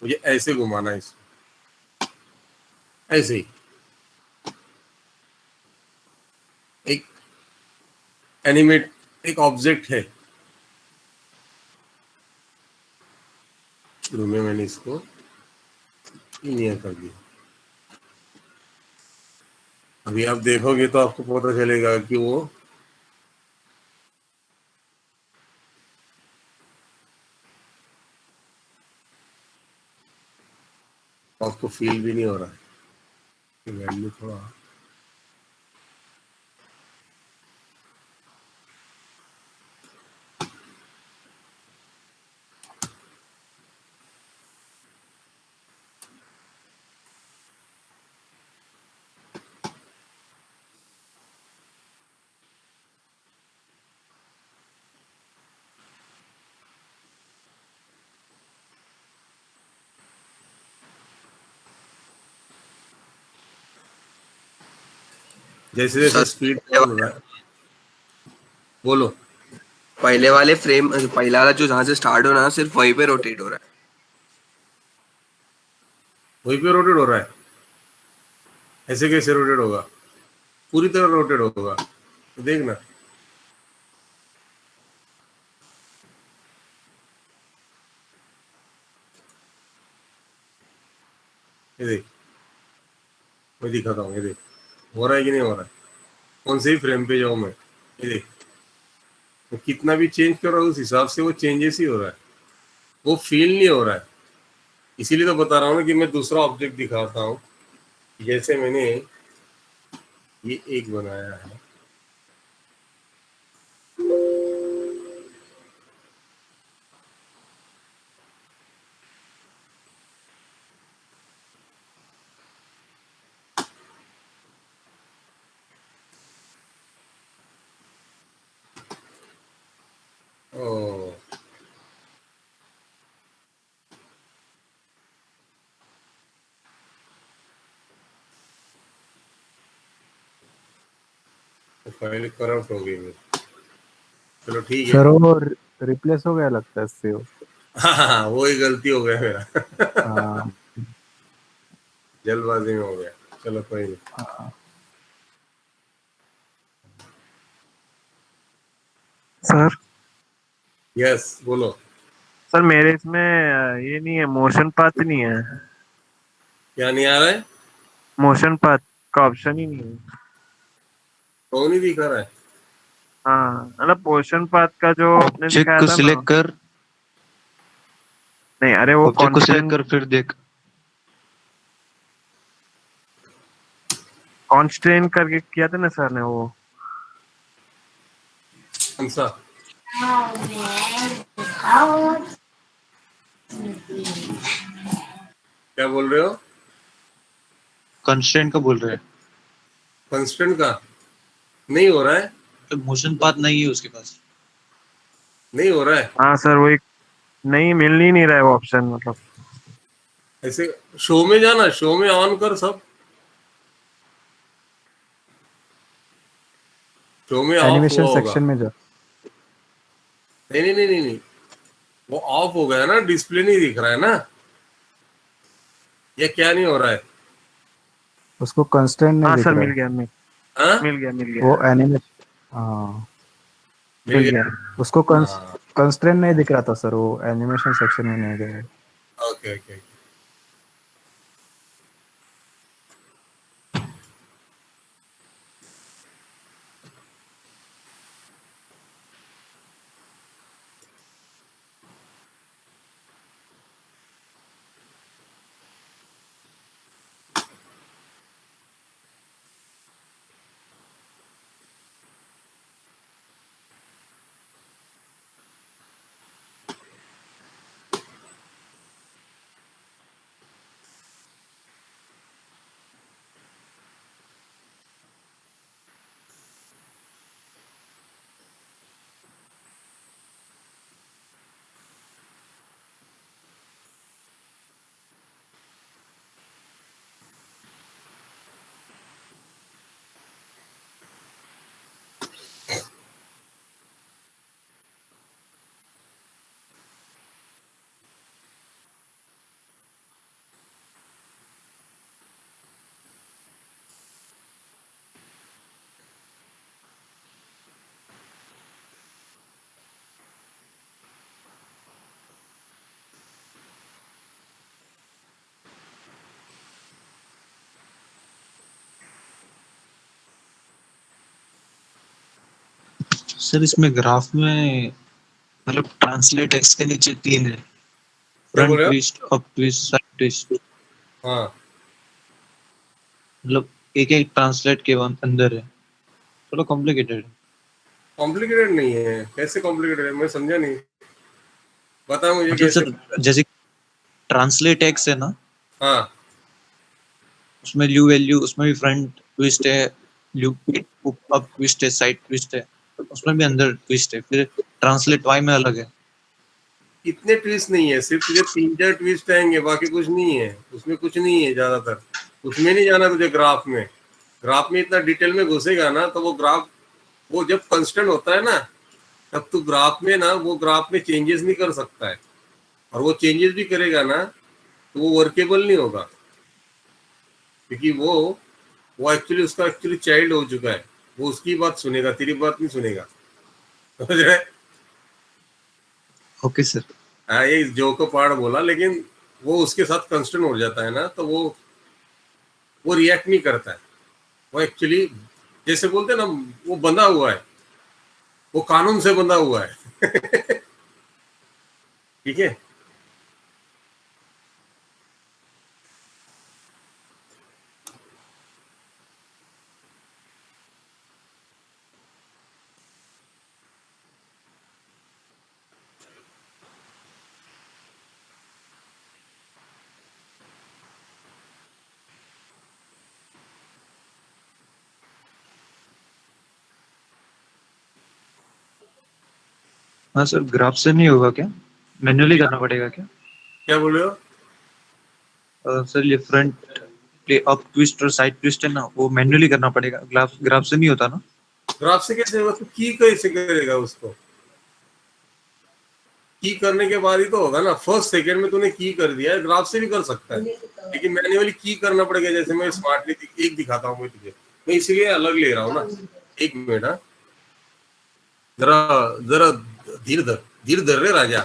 मुझे ऐसे घुमाना है इसको, ऐसे ही। एक एनिमेट एक ऑब्जेक्ट है, शुरू में मैंने इसको लीनियर कर दिया। अभी आप देखोगे तो आपको पता चलेगा कि वो आपको फील भी नहीं हो रहा है। वैल्यू थोड़ा जैसे जैसे स्पीड कम हो रहा है। बोलो। पहले वाले फ्रेम, पहला वाला जो जहां से स्टार्ट हो रहा है सिर्फ वहीं पे रोटेट हो रहा है। वहीं पे रोटेट हो रहा है? ऐसे कैसे रोटेट होगा? पूरी तरह रोटेट होगा, तो देखना। ये देख, मैं दिखाता हूँ। ये देख, हो रहा है कि नहीं हो रहा है? कौन से ही फ्रेम पे जाऊँ मैं? ये देख, तो कितना भी चेंज कर रहा हूँ उस हिसाब से वो चेंजेस ही हो रहा है, वो फील नहीं हो रहा है। इसीलिए तो बता रहा हूँ ना कि मैं दूसरा ऑब्जेक्ट दिखाता हूँ। जैसे मैंने ये एक बनाया है, ओ, तो फाइल करप्ट हो गई मेरी। चलो ठीक है। सर वो रिप्लेस हो गया लगता है इससे वो। हाँ, वो ही गलती हो गया मेरा। हाँ जल्दबाजी में हो गया। चलो कोई नहीं। हाँ। सर यस, बोलो। सर मेरे इसमें ये नहीं है, मोशन पाथ नहीं है। क्या नहीं आ रहा है? मोशन पाथ का ऑप्शन ही नहीं है। कौन ही दिखा रहा है? हाँ मतलब मोशन पाथ का जो आपने ऑब्जेक्ट दिखाया को था ना। सिलेक्ट कर, नहीं अरे वो ऑब्जेक्ट को सिलेक्ट कांस्टेंट कर फिर देख। कांस्टेंट करके किया था ना सर ने वो। कौन सा? क्या बोल रहे हो? कंस्ट्रेंट का बोल रहे हैं। कंस्टेंट का नहीं हो रहा है? तो मोशन पाथ नहीं है उसके पास। नहीं हो रहा है हाँ सर वही, नहीं मिल ही नहीं रहा है वो ऑप्शन मतलब। ऐसे। शो में जाना, शो में ऑन कर सब। शो में ऑफ एनिमेशन हुआ होगा। सेक्शन में जा। नहीं नहीं नहीं नहीं नहीं, वो ऑफ हो गया ना, डिस्प्ले नहीं दिख रहा है ना? या क्या नहीं हो रहा है? उसको कंस्ट्रेंट नहीं हाँ दिख सर रहा मिल है। गया, हाँ, मिल गया। वो एनिमेशन, हाँ मिल मिल गया। गया। उसको हाँ, कंस्ट्रेंट नहीं दिख रहा था सर, वो एनिमेशन सेक्शन में नहीं गया। Okay okay. सर इसमें ग्राफ में मतलब ट्रांसलेट एक्स के नीचे 3 है, क्या फ्रंट बोले आप? Twist, up twist, side twist, हाँ, मतलब एक एक ट्रांसलेट के अंदर है, थोड़ा कॉम्प्लिकेटेड है। कॉम्प्लिकेटेड नहीं है। कैसे कॉम्प्लिकेटेड है, मैं समझा नहीं। बता मुझे मतलब कैसे। सर जैसे ट्रांसलेट एक्स है ना, हाँ, उसमें ल्यू वैल्यू, उसमें भी फ्रंट ट्विस्ट है, ल्यू अप ट्विस्ट है, साइड ट्विस्ट है, उसमें भी अंदर ट्विस्ट है, फिर ट्रांसलेट वाई में अलग है। इतने ट्विस्ट नहीं है, सिर्फ तुझे 3-4 ट्विस्ट आएंगे, बाकी कुछ नहीं है उसमें, कुछ नहीं है ज्यादातर। उसमें नहीं जाना तुझे ग्राफ में। ग्राफ में इतना डिटेल में घुसेगा ना तो वो ग्राफ, वो जब कंस्टेंट होता है ना, तब तू ग्राफ में ना, वो ग्राफ में चेंजेस नहीं कर सकता है। और वो चेंजेस भी करेगा ना तो वो वर्केबल नहीं होगा, क्योंकि वो एक्चुअली, उसका एक्चुअली चाइल्ड हो चुका है। वो उसकी बात सुनेगा, तेरी बात नहीं सुनेगा। समझ रहे? Okay sir. हाँ, ये जो को पार्ट बोला, लेकिन वो उसके साथ कंस्टेंट हो जाता है ना, तो वो रिएक्ट नहीं करता है। वो एक्चुअली, जैसे बोलते हैं ना, वो बंधा हुआ है, वो कानून से बंधा हुआ है। ठीक है। हाँ सर, ग्राफ से नहीं होगा क्या, मैन्युअली करना पड़ेगा क्या? क्या बोल रहे हो? सर ये फ्रंट प्ले अप ट्विस्ट और साइड ट्विस्ट है ना, वो मैन्युअली करना पड़ेगा, ग्राफ ग्राफ से नहीं होता ना? ग्राफ से कैसे होगा? तो की कैसे करेगा उसको? की करने के बाद ही तो होगा ना। फर्स्ट सेकंड में तूने की कर दिया है, ग्राफ से भी कर सकता है, लेकिन मैन्युअली की करना पड़ेगा। जैसे मैं स्मार्टली एक दिखाता हूँ मैं तुझे, मैं इसलिए अलग ले रहा हूँ ना। एक मिनट, हाँ, जरा जरा धीर धर, धीर धर रे राजा।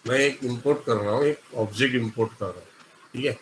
मैं एक इंपोर्ट कर रहा हूँ, एक ऑब्जेक्ट इंपोर्ट कर रहा हूँ, ठीक है।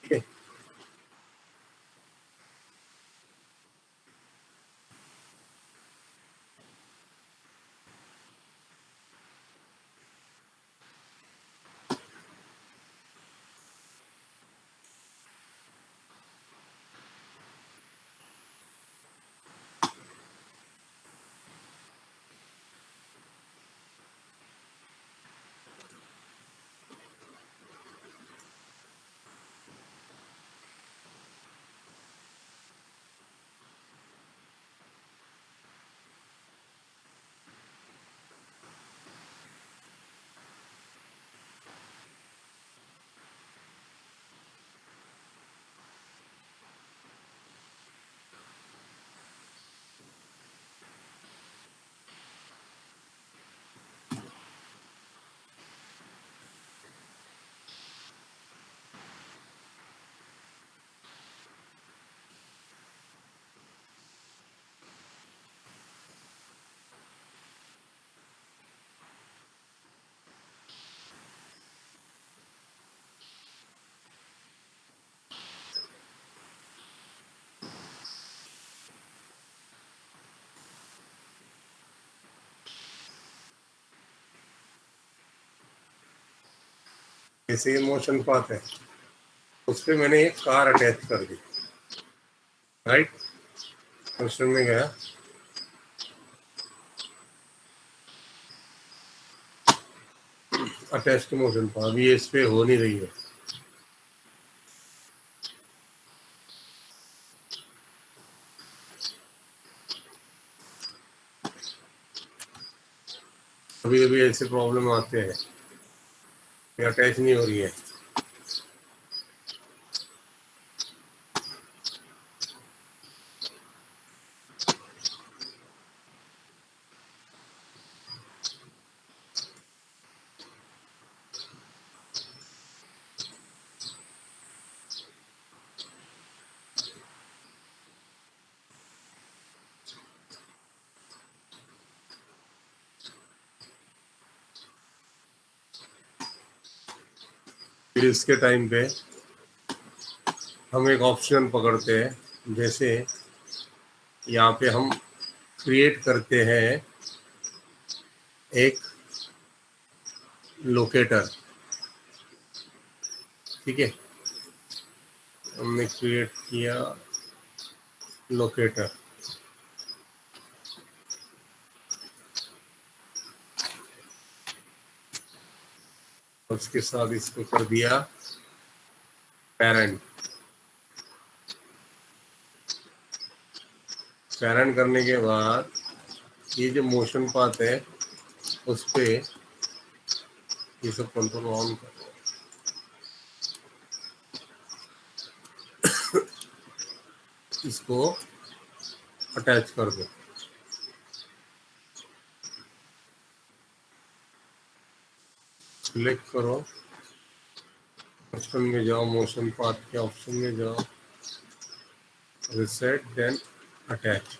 ठीक है। जैसे ये मोशन पाथ है, उस पे मैंने एक कार अटैच कर दी, राइट। क्वेश्चन में गया, अटैच टू मोशन पाथ, अभी ये इस पे हो नहीं रही है। कभी कभी ऐसे प्रॉब्लम आते हैं कि अटैच नहीं हो रही है। फिर इसके टाइम पे हम एक ऑप्शन पकड़ते हैं, जैसे यहाँ पे हम क्रिएट करते हैं एक लोकेटर, ठीक है। हमने क्रिएट किया लोकेटर, उसके साथ इसको कर दिया पेरेंट। पेरेंट करने के बाद ये जो मोशन पाथ है उस पे ये सब कंट्रोल ऑन कर, इसको अटैच कर दो। सिलेक्ट करो, ऑप्शन में जाओ, मोशन पाथ के ऑप्शन में जाओ, रिसेट, देन अटैच।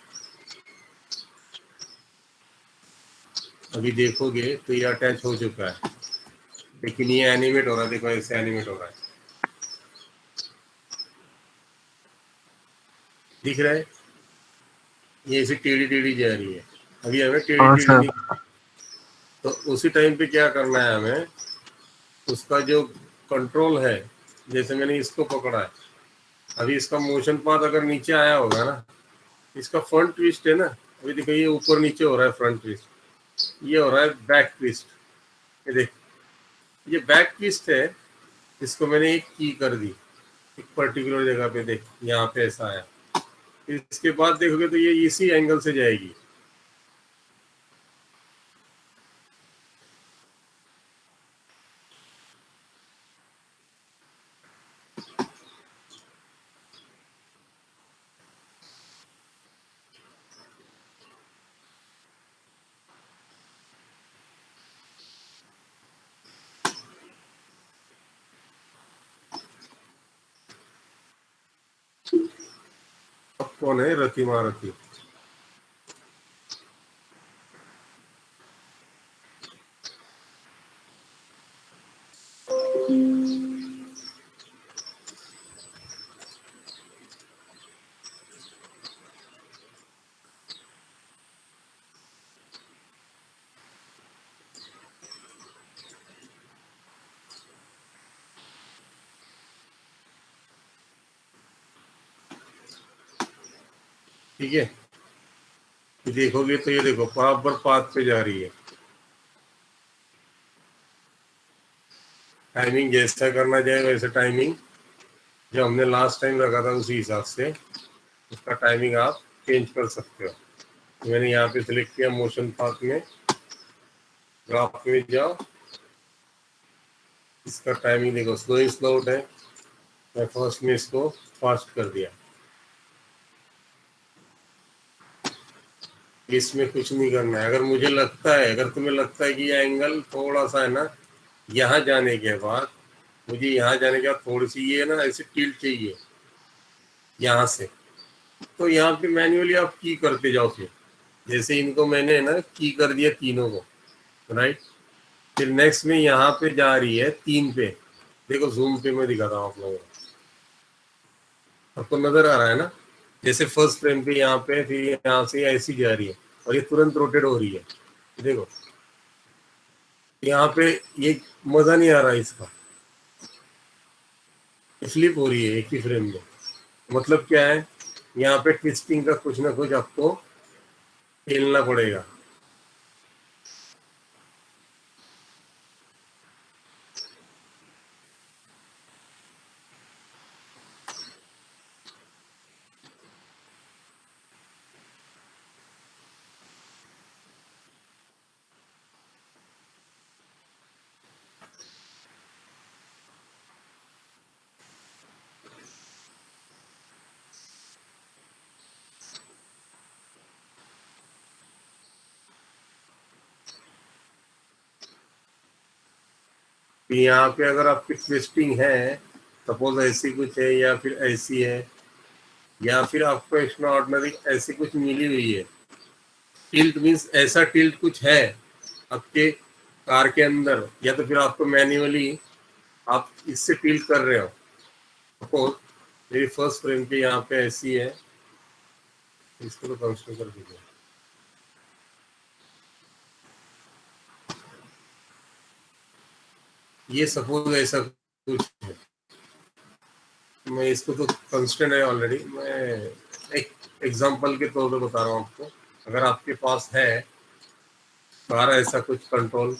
अभी देखोगे तो ये अटैच हो चुका है, लेकिन ये एनिमेट हो रहा है, देखो ऐसे एनिमेट हो रहा है, दिख रहा है, ये ऐसे टेढ़ी टेढ़ी जा रही है। अभी हमें टेढ़ी हाँ टेढ़ी सर। नहीं, तो उसी टाइम पे क्या करना है हमें, उसका जो कंट्रोल है, जैसे मैंने इसको पकड़ा है, अभी इसका मोशन पाथ अगर नीचे आया होगा ना, इसका फ्रंट ट्विस्ट है ना, अभी देखो ये ऊपर नीचे हो रहा है फ्रंट ट्विस्ट, ये हो रहा है बैक ट्विस्ट। ये देख, ये बैक ट्विस्ट है, इसको मैंने एक की कर दी एक पर्टिकुलर जगह पे, देख यहाँ पे ऐसा आया। इसके बाद देखोगे तो ये इसी एंगल से जाएगी, अब कौन है रति मारती। ठीक है, ये देखोगे तो ये देखो बराबर पाथ पे जा रही है। टाइमिंग जैसा करना चाहे वैसे टाइमिंग जो हमने लास्ट टाइम रखा था उसी हिसाब से उसका टाइमिंग आप चेंज कर सकते हो। मैंने यहाँ पे सिलेक्ट किया मोशन पाथ में, ग्राफ में जाओ, इसका टाइमिंग देखो स्लो स्लोट है, मैं फर्स्ट में इसको फास्ट कर दिया। इसमें कुछ नहीं करना है। अगर मुझे लगता है, अगर तुम्हें लगता है कि ये एंगल थोड़ा सा है ना, यहाँ जाने के बाद मुझे यहाँ जाने के बाद थोड़ी सी ये ना ऐसे टिल्ट चाहिए यहाँ से, तो यहाँ पे मैन्युअली आप की करते जाओ। फिर जैसे इनको मैंने ना की कर दिया तीनों को, राइट। फिर नेक्स्ट में यहाँ पे जा रही है 3 पे, देखो जूम पे मैं दिखाता हूँ आप लोगों को, आपको नजर आ रहा है ना, जैसे फर्स्ट फ्रेम पे यहाँ पे, फिर यहाँ से ऐसी जा रही है और ये तुरंत रोटेट हो रही है। देखो यहाँ पे ये मजा नहीं आ रहा इसका, फ्लिप हो रही है एक ही फ्रेम में। मतलब क्या है, यहाँ पे ट्विस्टिंग का कुछ ना कुछ आपको खेलना पड़ेगा। यहाँ पे अगर आपकी ट्विस्टिंग है, सपोज ऐसी कुछ है या फिर ऐसी है, या फिर आपको एक्स्ट्रा ऑर्डिनरी ऐसी कुछ मिली हुई है, टिल्ट मीन्स ऐसा टिल्ट कुछ है आपके कार के अंदर, या तो फिर आपको मैन्युअली आप इससे टिल्ट कर रहे हो। सपोज मेरी फर्स्ट फ्रेम के यहाँ पे ऐसी है, इसको तो कंसिडर कर दीजिए। ये सपोज ऐसा कुछ है, मैं इसको तो कंस्टेंट है ऑलरेडी, मैं एक एग्जांपल के तौर पे बता रहा हूँ आपको। अगर आपके पास है कार ऐसा कुछ कंट्रोल,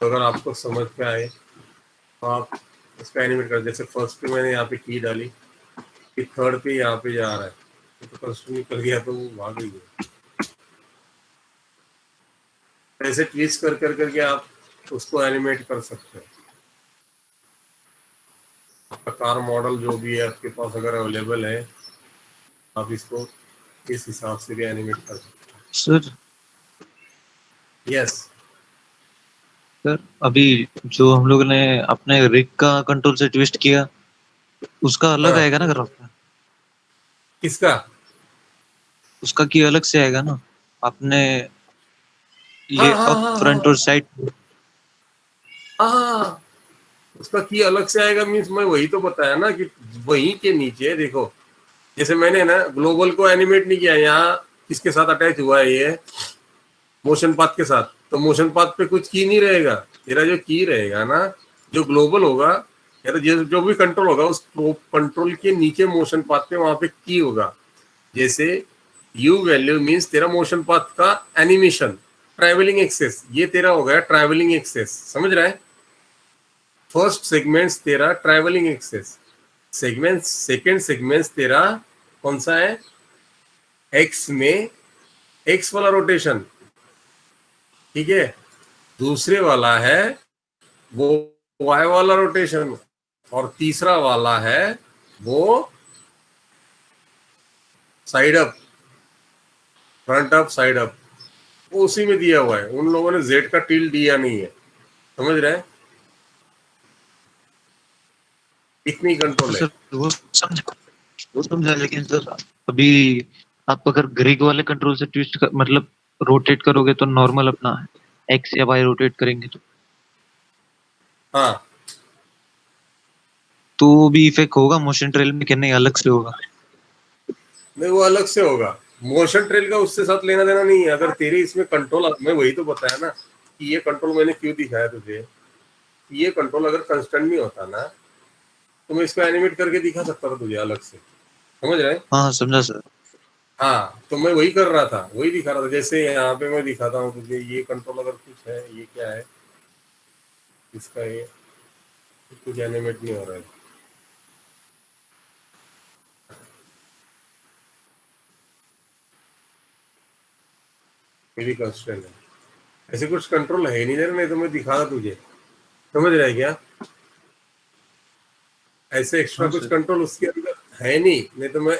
तो अगर आपको समझ में आए तो आप इसको एनिमेट कर। जैसे फर्स्ट पे मैंने यहाँ पे की डाली, फिर थर्ड पे यहाँ पे जा रहा है, तो कंस्टेंट कर गया तो वो भाग ही गया। ऐसे ट्विस्ट कर कर करके आप उसको एनिमेट कर सकते हैं। आपका कार मॉडल जो भी है आपके पास अगर अवेलेबल है, आप इसको इस हिसाब से भी एनिमेट कर सकते हैं। सर यस सर अभी जो हम लोग ने अपने रिग का कंट्रोल से ट्विस्ट किया, उसका अलग हाँ। आएगा ना ग्राफ? किसका? उसका की अलग से आएगा ना? आपने हाँ ये हाँ अप हाँ फ्रंट हाँ और साइड। हाँ, उसका की अलग से आएगा मीन्स मैं वही तो बताया ना कि वही के नीचे देखो, जैसे मैंने ना ग्लोबल को एनिमेट नहीं किया, यहाँ किसके साथ अटैच हुआ है ये मोशन पाथ के साथ, तो मोशन पाथ पे कुछ की नहीं रहेगा। तेरा जो की रहेगा ना, जो ग्लोबल होगा या तो जो भी कंट्रोल होगा, उस कंट्रोल के नीचे मोशन पाथ पे वहां पे की होगा। जैसे यू वैल्यू मीन्स तेरा मोशन पाथ का एनिमेशन, ट्रैवलिंग एक्सेस, ये तेरा हो गया ट्रैवलिंग एक्सेस, समझ रहा है? फर्स्ट सेगमेंट्स तेरा travelling axis, segment second segments तेरा कौन सा है, एक्स में एक्स वाला रोटेशन, ठीक है। दूसरे वाला है वो वाई वाला रोटेशन, और तीसरा वाला है वो side up, front up side up, वो उसी में दिया हुआ है। उन लोगों ने जेड का टिल दिया नहीं है, समझ रहे हैं? इतनी कंट्रोल है। सर वो समझा, लेकिन सर अभी आप अगर ग्रिग वाले कंट्रोल से ट्विस्ट कर, मतलब रोटेट करोगे तो नॉर्मल अपना एक्स या वाई रोटेट करेंगे हाँ, तो वो भी इफेक्ट होगा मोशन ट्रेल में कि नहीं अलग से होगा? नहीं वो अलग से होगा। मोशन ट्रेल का उससे साथ लेना देना नहीं है। अगर तेरे इसमें कंट्रोल, मैं वही तो बताया ना कि ये कंट्रोल मैंने क्यों दिखाया तुझे, ये कंट्रोल अगर कंस्टेंट नहीं होता ना, तो मैं इसको एनिमेट करके दिखा सकता था तुझे अलग से, समझ रहे हैं? हाँ समझा सर। हाँ, तो मैं वही कर रहा था, वही दिखा रहा था। जैसे यहाँ पे मैं दिखाता हूँ तुझे, ये कंट्रोल अगर कुछ है, ये क्या है इसका, ये कुछ एनिमेट नहीं हो रहा है, ये भी कंस्टेंट है। ऐसे कुछ कंट्रोल है नहीं, नहीं तो मैं दिखा तुझे, समझ रहा है क्या? ऐसे एक्स्ट्रा हाँ कुछ सर। कंट्रोल उसके अंदर है नहीं तो मैं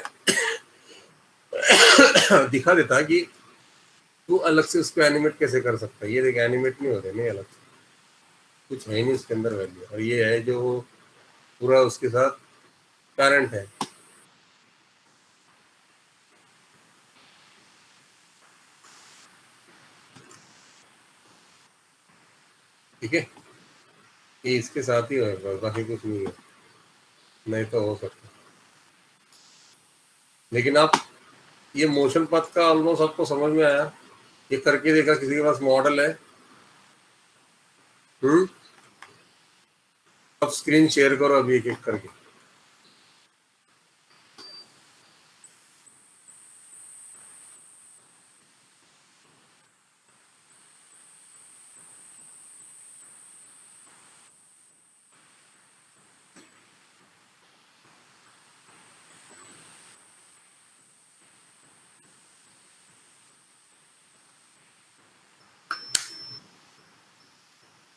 दिखा देता कि तू अलग से उसको एनिमेट कैसे कर सकता है। ये देख एनिमेट नहीं हो रहे, नहीं अलग से कुछ है नहीं उसके अंदर वैल्यू, और ये है जो पूरा उसके साथ करंट है। ठीक है, ये इसके साथ ही होगा, बाकी कुछ नहीं है, नहीं तो हो सकता। लेकिन आप ये मोशन पथ का ऑलमोस्ट आपको समझ में आया, ये करके देखा किसी के पास मॉडल है, आप स्क्रीन शेयर करो अभी एक एक करके।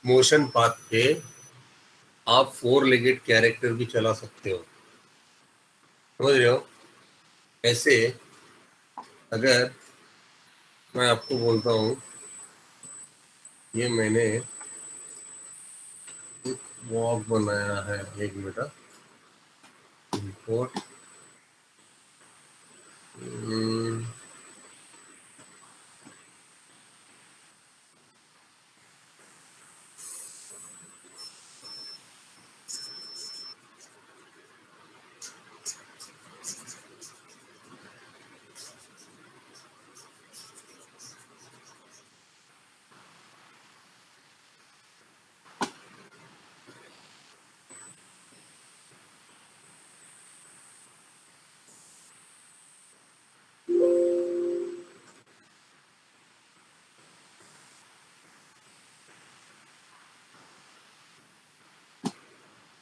मोशन पाथ पे आप 4 लेगेड कैरेक्टर भी चला सकते हो, समझ रहे हो? ऐसे अगर मैं आपको बोलता हूँ, ये मैंने वॉक बनाया है, एक मिनट, इंपोर्ट,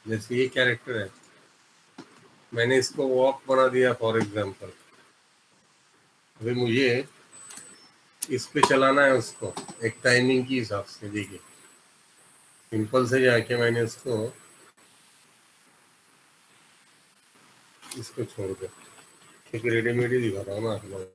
जैसे ये कैरेक्टर है, मैंने इसको वॉक बना दिया फॉर एग्जांपल। अभी मुझे इस पे चलाना है उसको एक टाइमिंग के हिसाब से। देखिए सिंपल से जाके मैंने इसको छोड़ दिया, एक रेडीमेड ही दिखा रहा हूँ ना आप लोगों को।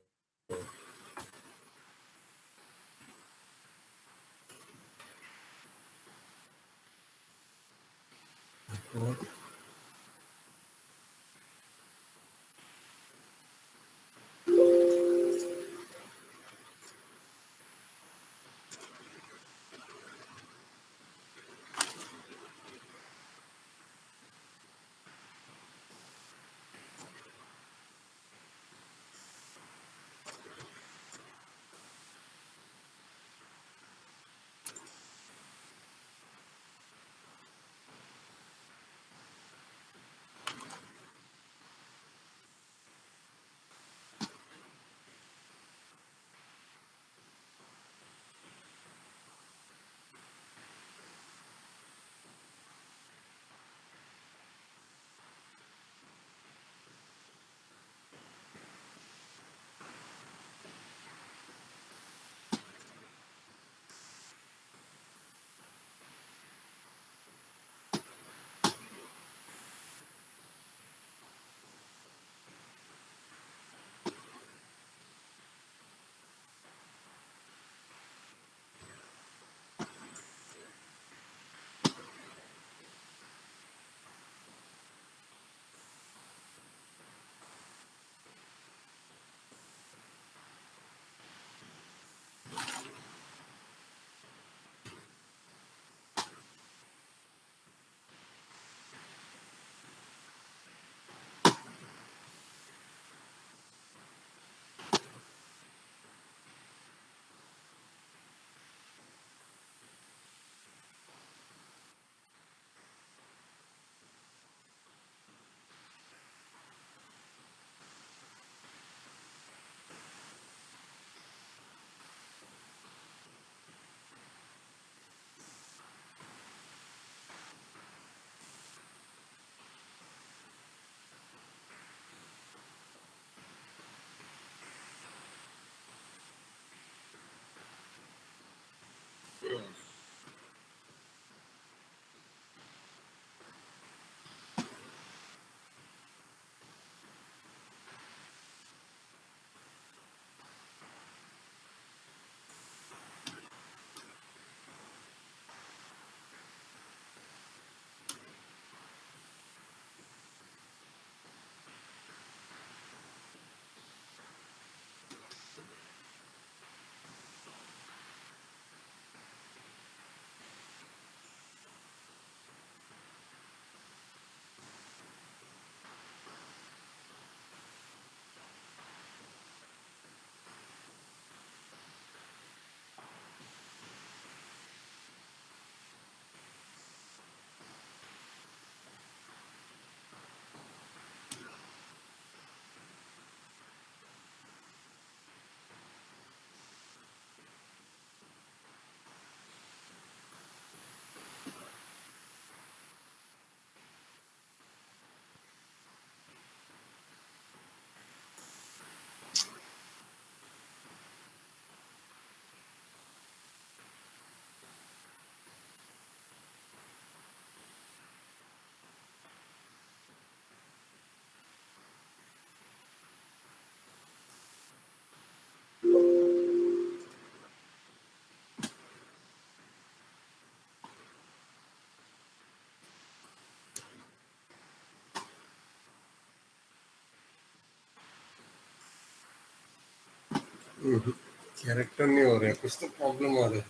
कैरेक्टर नहीं हो रहे, कुछ तो प्रॉब्लम आ रहा है,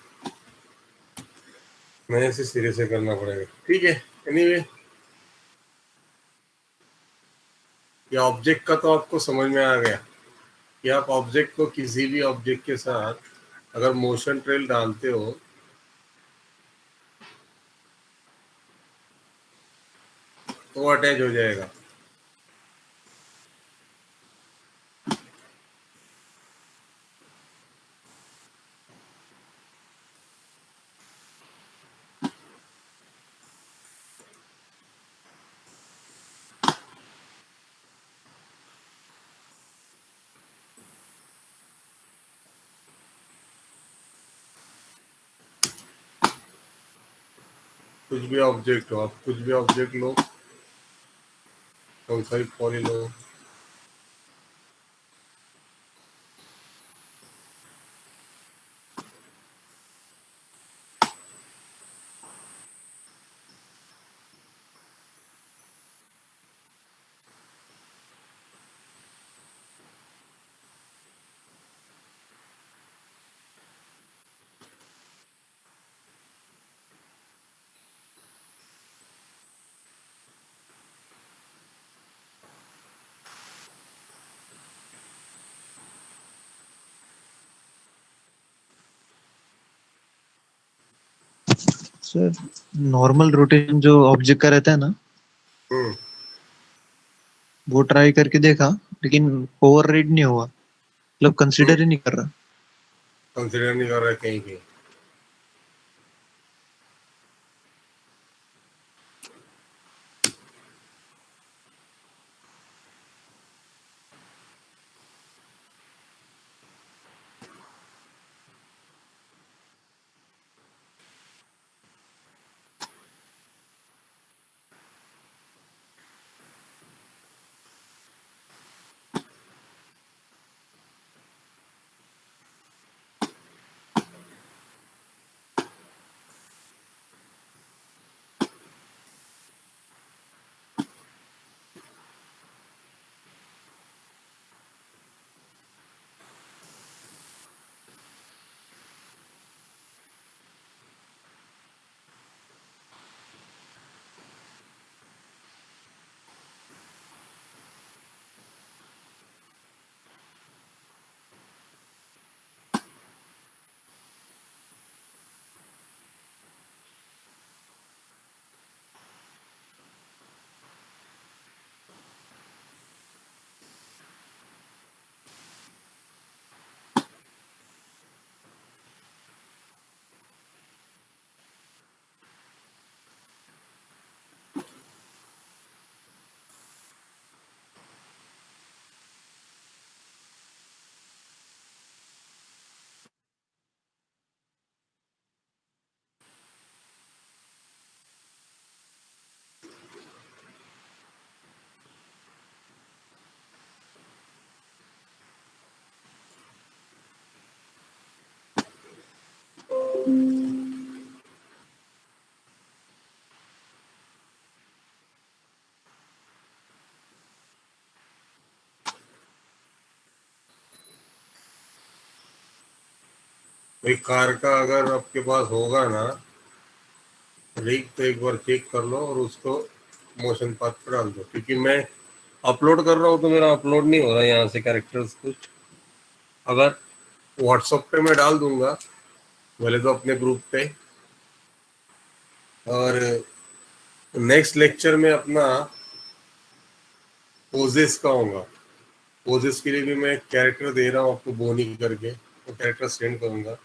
नए से सिरे से करना पड़ेगा। ठीक है, एनीवे ये ऑब्जेक्ट का तो आपको समझ में आ गया कि आप ऑब्जेक्ट को किसी भी ऑब्जेक्ट के साथ अगर मोशन ट्रेल डालते हो तो अटैच हो जाएगा। कुछ भी ऑब्जेक्ट हो, आप कुछ भी ऑब्जेक्ट लो, कौन सा भी पॉली लो, सर नॉर्मल रोटेशन जो ऑब्जेक्ट का रहता है ना, हम्म, वो ट्राई करके देखा, लेकिन ओवर रीड नहीं हुआ, मतलब कंसिडर ही नहीं कर रहा। कंसिडर नहीं कर रहा है कहीं कहीं। भाई कार का अगर आपके पास होगा ना रीक, तो एक बार चेक कर लो और उसको मोशन पाथ पर डाल दो, क्योंकि मैं अपलोड कर रहा हूँ तो मेरा अपलोड नहीं हो रहा है यहाँ से कैरेक्टर्स कुछ। अगर व्हाट्सएप पे मैं डाल दूंगा, पहले तो अपने ग्रुप पे, और नेक्स्ट लेक्चर में अपना पोजेस का होगा। पोजेस के लिए भी मैं कैरेक्टर दे रहा हूँ आपको बोनी करके, तो कैरेक्टर सेंड करूंगा।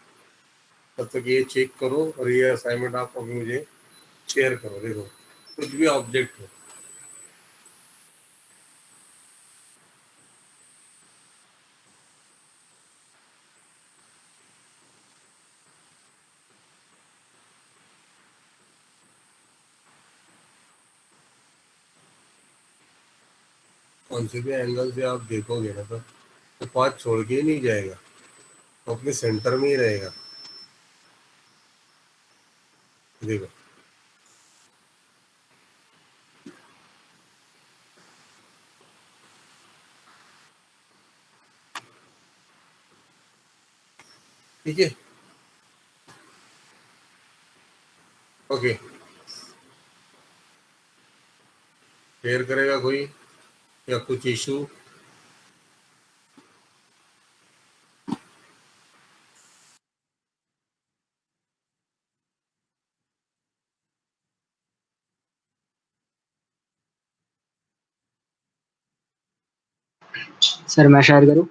तब तक ये चेक करो और ये असाइनमेंट आप अभी मुझे शेयर करो। देखो कुछ भी ऑब्जेक्ट हो, कौन से भी एंगल से आप देखोगे ना तो पाथ छोड़ के ही नहीं जाएगा, तो अपने सेंटर में ही रहेगा। देखो ठीक है, ओके। शेयर करेगा कोई या कुछ इशू? सर मैं शेयर करूँ?